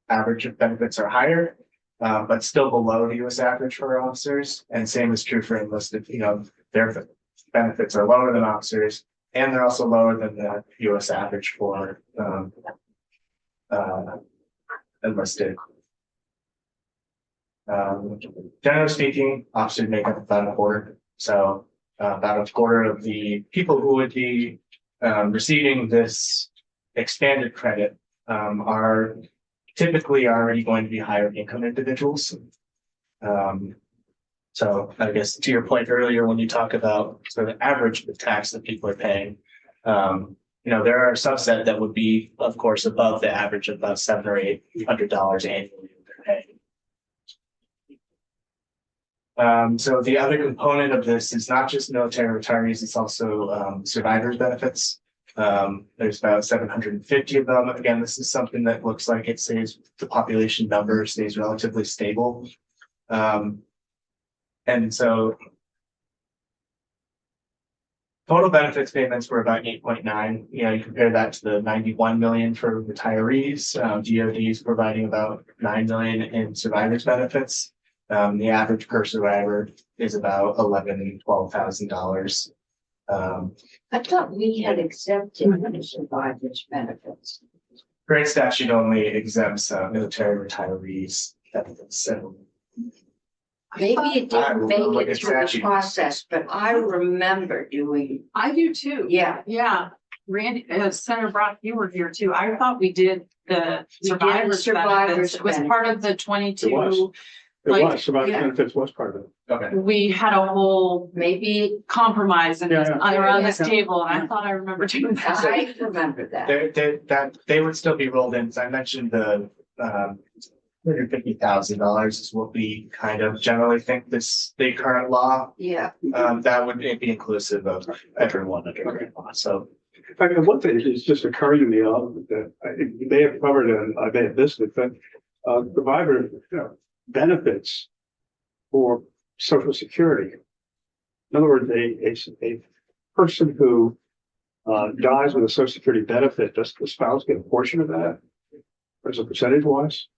average of benefits are higher, but still below the US average for officers. And same is true for enlisted. You know, their benefits are lower than officers, and they're also lower than the US average for enlisted. Generally speaking, officers make up about a quarter. So about a quarter of the people who would be receiving this expanded credit are typically already going to be higher income individuals. So I guess to your point earlier, when you talk about sort of the average of tax that people are paying, you know, there are a subset that would be, of course, above the average of about $700 or $800 annually that they're paying. So the other component of this is not just military retirees, it's also survivors benefits. There's about 750 of them. Again, this is something that looks like it stays, the population number stays relatively stable. And so Total benefits payments were about 8.9. You know, you compare that to the 91 million for retirees. DoD is providing about 9 million in survivors benefits. The average per survivor is about $11,000 and $12,000. I thought we had exempted the survivors benefits. Current statute only exempts military retirees benefits. So Maybe it didn't make look it at through the statute. process, but I remember doing, I do too. yeah. Yeah, Randy, Senator Brock, you were here too. I thought we did the We did the survivors survivors benefits. It was part of the It 22. was. It Like, was, survivor yeah. benefits was part of it. okay. We had a whole Maybe compromise and Yeah, yeah. around this Yeah. table, and I thought I remember doing that. I remember that. They would still be rolled in. As I mentioned, the $250,000 is what we kind of generally think the current law. Yeah, That would be inclusive of everyone under the law. So In fact, one thing is just occurring to me, that you may have covered it, I may have missed it, but survivor benefits for social security. In other words, a person who dies with a social security benefit, does the spouse get a portion of that? Or is it percentage wise?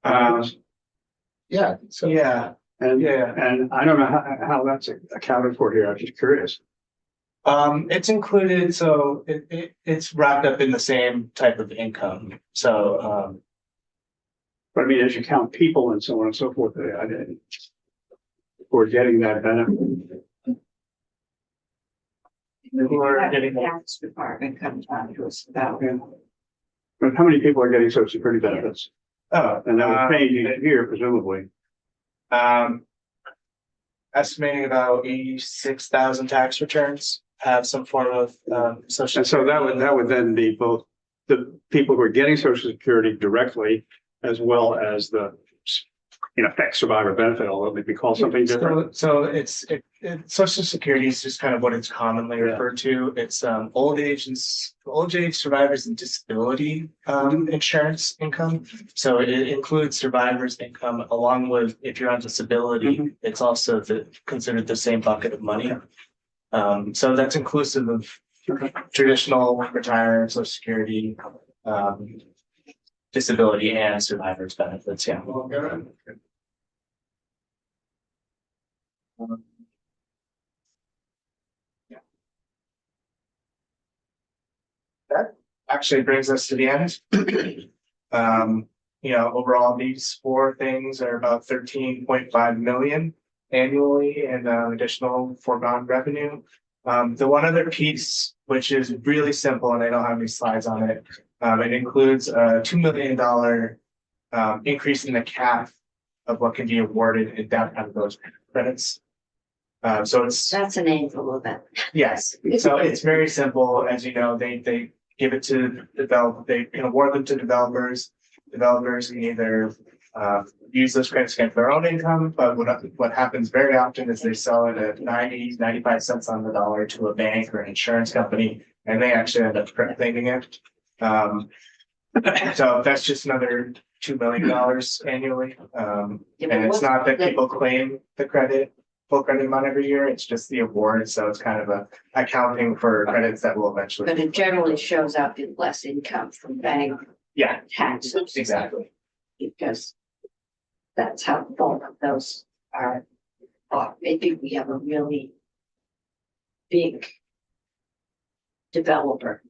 Yeah, so. yeah, And, yeah. and I don't know how that's accounted for here. I'm just curious. It's included, so it's wrapped up in the same type of income. So But I mean, as you count people and so on and so forth, I didn't. For getting that benefit. people are getting more. tax department comes down to us about. Yeah. But how many people are getting social security benefits? And that was paid each year presumably. Estimating about 86,000 tax returns have some form of social. And so that would then be both the people who are getting social security directly as well as the, in effect, survivor benefit, although it may be called something different. So it's social security is just kind of what it's commonly referred to. It's old age survivors and disability insurance income. So it includes survivors income along with, if you're on disability, it's also considered the same bucket of money. So that's inclusive of traditional retirement, social security, disability and survivors benefits. Yeah. That actually brings us to the end. Overall, these four things are about 13.5 million annually and additional foregone revenue. The one other piece, which is really simple, and I don't have any slides on it, it includes a $2 million increase in the cap of what can be awarded in downtown village credits. So it's, That's an annual event. yes, so it's very simple. As you know, they give it to they can award them to developers. Developers can either use those credits against their own income, but what happens very often is they sell it at 95 cents on the dollar to a bank or an insurance company, and they actually end up claiming it. So that's just another $2 million annually. And it's not that people claim the full credit amount every year, it's just the award. So it's kind of a accounting for credits that will eventually. But it generally shows up in less income from bank Yeah, taxes. exactly. Because that's how both of those are. Or maybe we have a really big developer.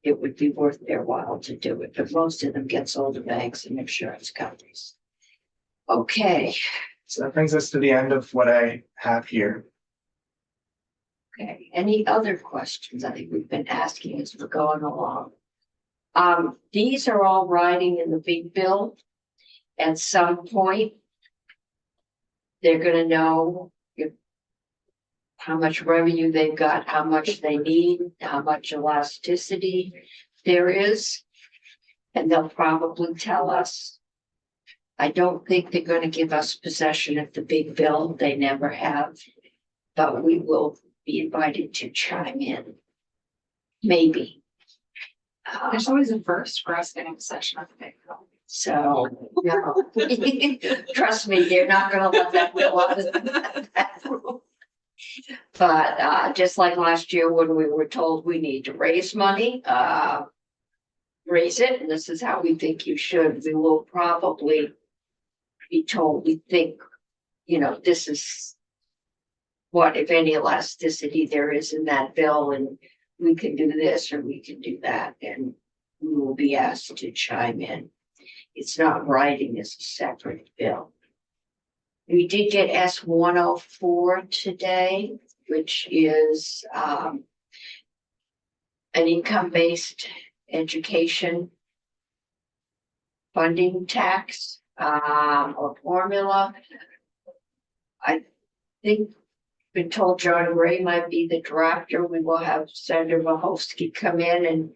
It would be worth their while to do it, but most of them get sold to banks and insurance companies. Okay, So that brings us to the end of what I have here. okay. Any other questions? I think we've been asking as we're going along. These are all riding in the big bill. At some point, they're gonna know how much revenue they've got, how much they need, how much elasticity there is. And they'll probably tell us. I don't think they're gonna give us possession of the big bill. They never have. But we will be invited to chime in. Maybe. There's always a first for us getting possession of the big bill. So, no. Trust me, they're not gonna let that go out of that room. But just like last year when we were told we need to raise money, raise it, and this is how we think you should, we will probably be told, we think, this is what, if any elasticity there is in that bill, and we can do this or we can do that, and we will be asked to chime in. It's not writing as a separate bill. We did get S-104 today, which is an income-based education funding tax or formula. I think been told John Gray might be the director. We will have Senator Mahovsky come in and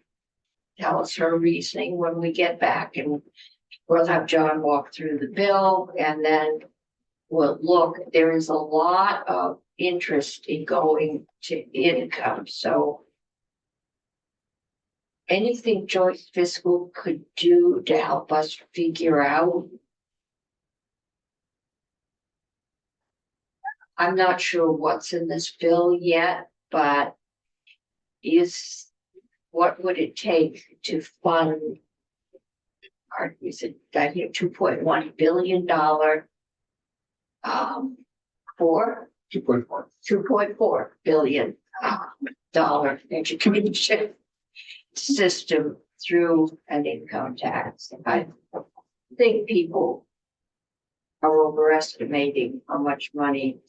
tell us her reasoning when we get back, and we'll have John walk through the bill, and then we'll look. There is a lot of interest in going to income, so anything Joint Fiscal could do to help us figure out. I'm not sure what's in this bill yet, but what would it take to fund our, is it, I think, $2.1 billion for 2.4. $2.4 billion education system through an income tax. I think people are overestimating how much money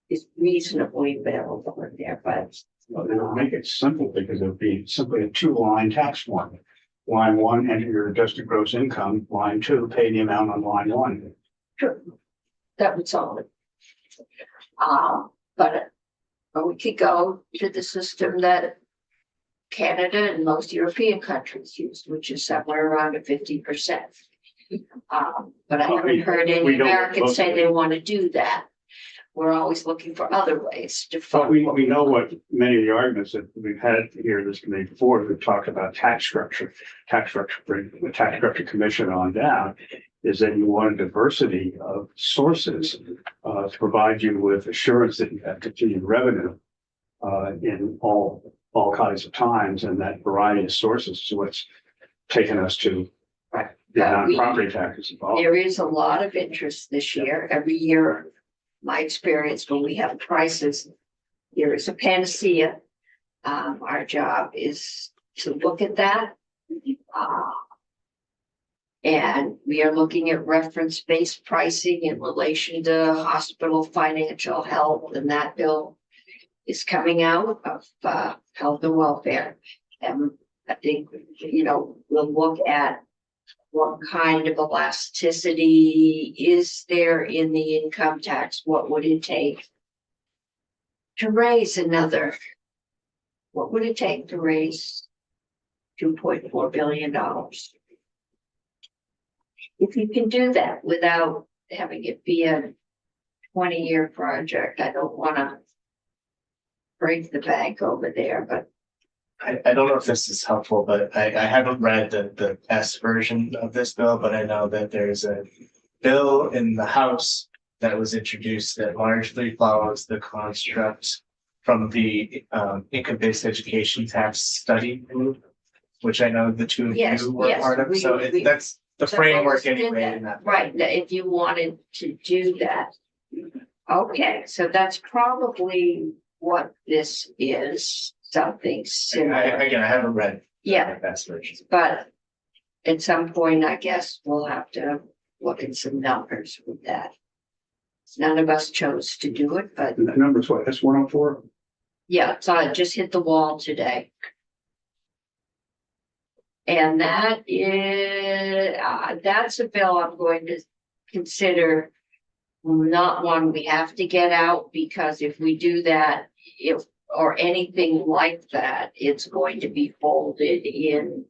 is reasonably available in there, but Well, it'll make it simple because it'll be simply a 2-line tax form. Line 1, enter your adjusted gross income. Line 2, pay the amount on line 1. sure, that would solve it. But we could go to the system that Canada and most European countries use, which is somewhere around a 50%. But I haven't heard any we don't Americans say look- they want to do that. We're always looking for other ways to But fund. we know what many of the arguments that we've had here in this committee before, we've talked about tax structure, bring the tax structure commission on down, is that you want a diversity of sources to provide you with assurance that you have continued revenue in all kinds of times, and that variety of sources is what's taken us to Right. the But we- non-property taxes involved. There is a lot of interest this year. Every year, my experience when we have prices, there is a panacea. Our job is to look at that. And we are looking at reference-based pricing in relation to hospital financial health, and that bill is coming out of health and welfare. And I think, we'll look at what kind of elasticity is there in the income tax? What would it take to raise another? What would it take to raise $2.4 billion? If you can do that without having it be a 20-year project, I don't want to break the bank over there, but I don't know if this is helpful, but I haven't read the S version of this bill, but I know that there's a bill in the House that was introduced that largely follows the construct from the income-based education tax study group, which I know the two of Yes, you were yes, part of. So we- that's the So framework did anyway that. in that. Right, that if you wanted to do that. Okay, so that's probably what this is, something similar. Again, I haven't read Yeah, the S version. but at some point, I guess we'll have to look at some numbers with that. None of us chose to do it, but And the number's what, S-104? yeah, so I just hit the wall today. And that is, that's a bill I'm going to consider not one we have to get out, because if we do that, or anything like that, it's going to be folded in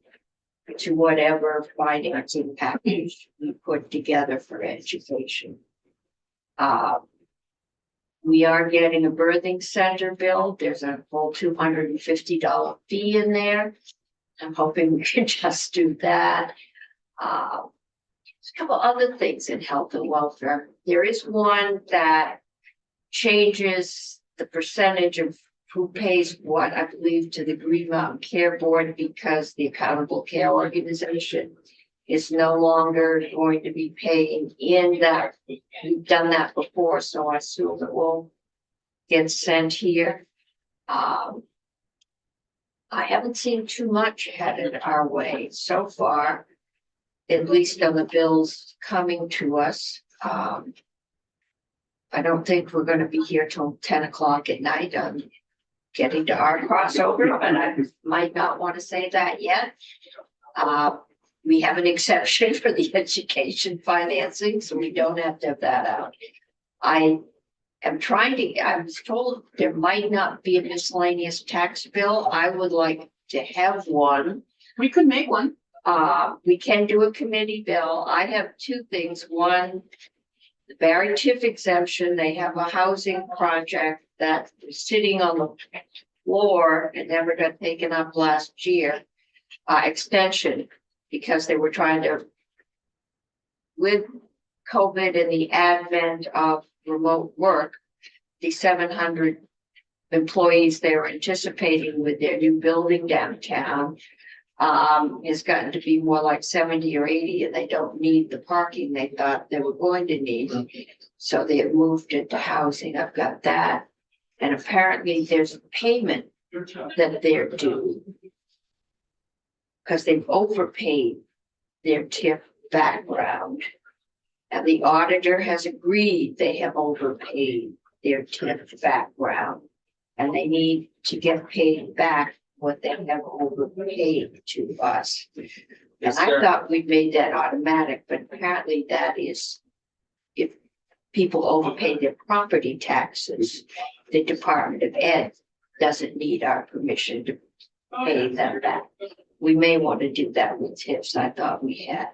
to whatever financing package we put together for education. We are getting a birthing center bill. There's a full $250 fee in there. I'm hoping we can just do that. There's a couple other things in health and welfare. There is one that changes the percentage of who pays what, I believe, to the Green Mountain Care Board because the Accountable Care Organization is no longer going to be paying in that. We've done that before, so I assume it will get sent here. I haven't seen too much headed our way so far, at least on the bills coming to us. I don't think we're gonna be here till 10 o'clock at night on getting to our crossover, but I might not want to say that yet. We have an exception for the education financing, so we don't have to have that out. I was told there might not be a miscellaneous tax bill. I would like to have one. We could make one. We can do a committee bill. I have two things. One, the Barry TIF exemption, they have a housing project that was sitting on the floor and never got taken up last year. Extension, because they were trying to, with COVID and the advent of remote work, the 700 employees they were anticipating with their new building downtown has gotten to be more like 70 or 80, and they don't need the parking they thought they were going to need. So they have moved into housing. I've got that. And apparently there's a payment that they're due because they've overpaid their TIF background. And the auditor has agreed they have overpaid their TIF background. And they need to get paid back what they have overpaid to us. And I thought we'd made that automatic, but apparently that is, if people overpay their property taxes, the Department of Ed doesn't need our permission to pay them back. We may want to do that with TIFs. I thought we had.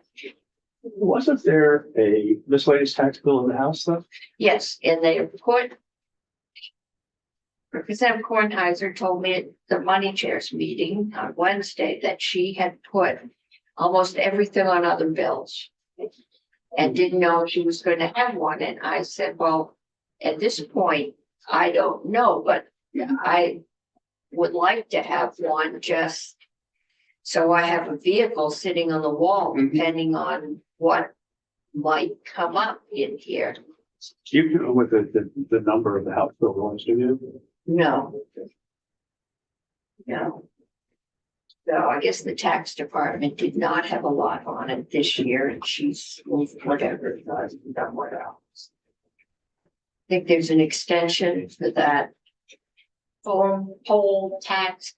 Wasn't there a miscellaneous tax bill in the House though? Yes, and they put. Representative Kornheiser told me at the Money Chairs meeting on Wednesday that she had put almost everything on other bills. And didn't know she was going to have one. And I said, well, at this point, I don't know, but I would like to have one just so I have a vehicle sitting on the wall, depending on what might come up in here. You know what the number of the House bill was, do you? No. No. So I guess the tax department did not have a lot on it this year, and she's moved whatever somewhere else. I think there's an extension for that phone pole tax.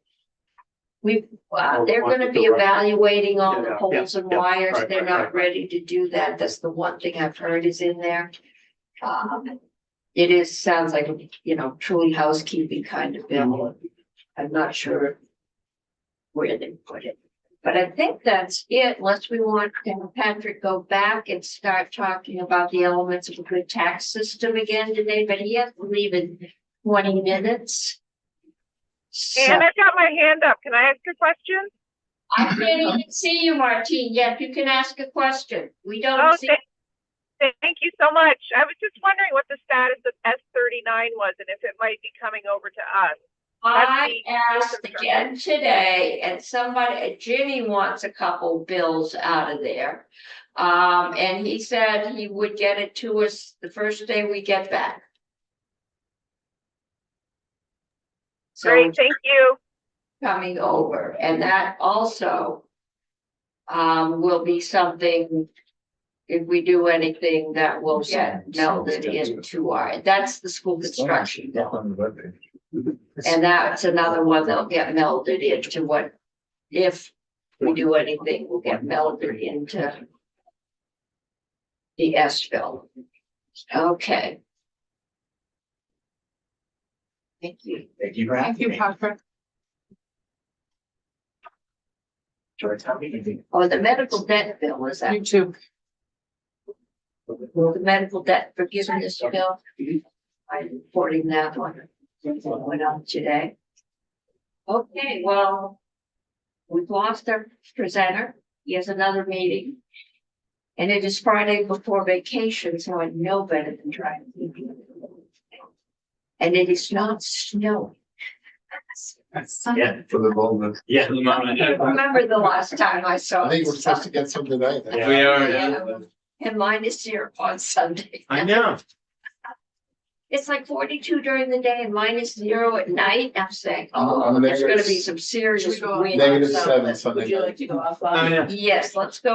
They're gonna be evaluating all the poles and wires. They're not ready to do that. That's the one thing I've heard is in there. It sounds like, truly housekeeping kind of bill. I'm not sure where they put it. But I think that's it, unless we want to have Patrick go back and start talking about the elements of a good tax system again today, but he has to leave in 20 minutes. And I've got my hand up. Can I ask a question? I can't even see you, Martine. Yes, you can ask a question. We don't Oh, see. thank you so much. I was just wondering what the status of S39 was and if it might be coming over to us. I asked again today, and Jimmy wants a couple bills out of there. And he said he would get it to us the first day we get back. So Great, thank you. coming over, and that also will be something, if we do anything, that will get melded into that's the school construction bill. And that's another one that'll get melded into if we do anything, will get melded into the S bill. Okay. Thank you. Thank you for Thank having you, me. Patrick. Georgetown meeting. Oh, the medical debt bill is that, You too. the medical debt forgiveness bill. I'm reporting that one. What went on today. Okay, well, we've lost our presenter. He has another meeting. And it is Friday before vacation, so I know better than trying to keep you. and it is not snowing. Yeah. For the moment. Yeah. I remember the last time I saw. I think we're it. supposed to get some tonight. Yeah. We are, Yeah. And -0 on Sunday. I know. It's like 42 during the day and -0 at night. I'm saying, oh, I'm there's gonna negative- be some serious Should we go wind. Negative so- 7 Sunday Would you night. like to go offline? Yes, let's go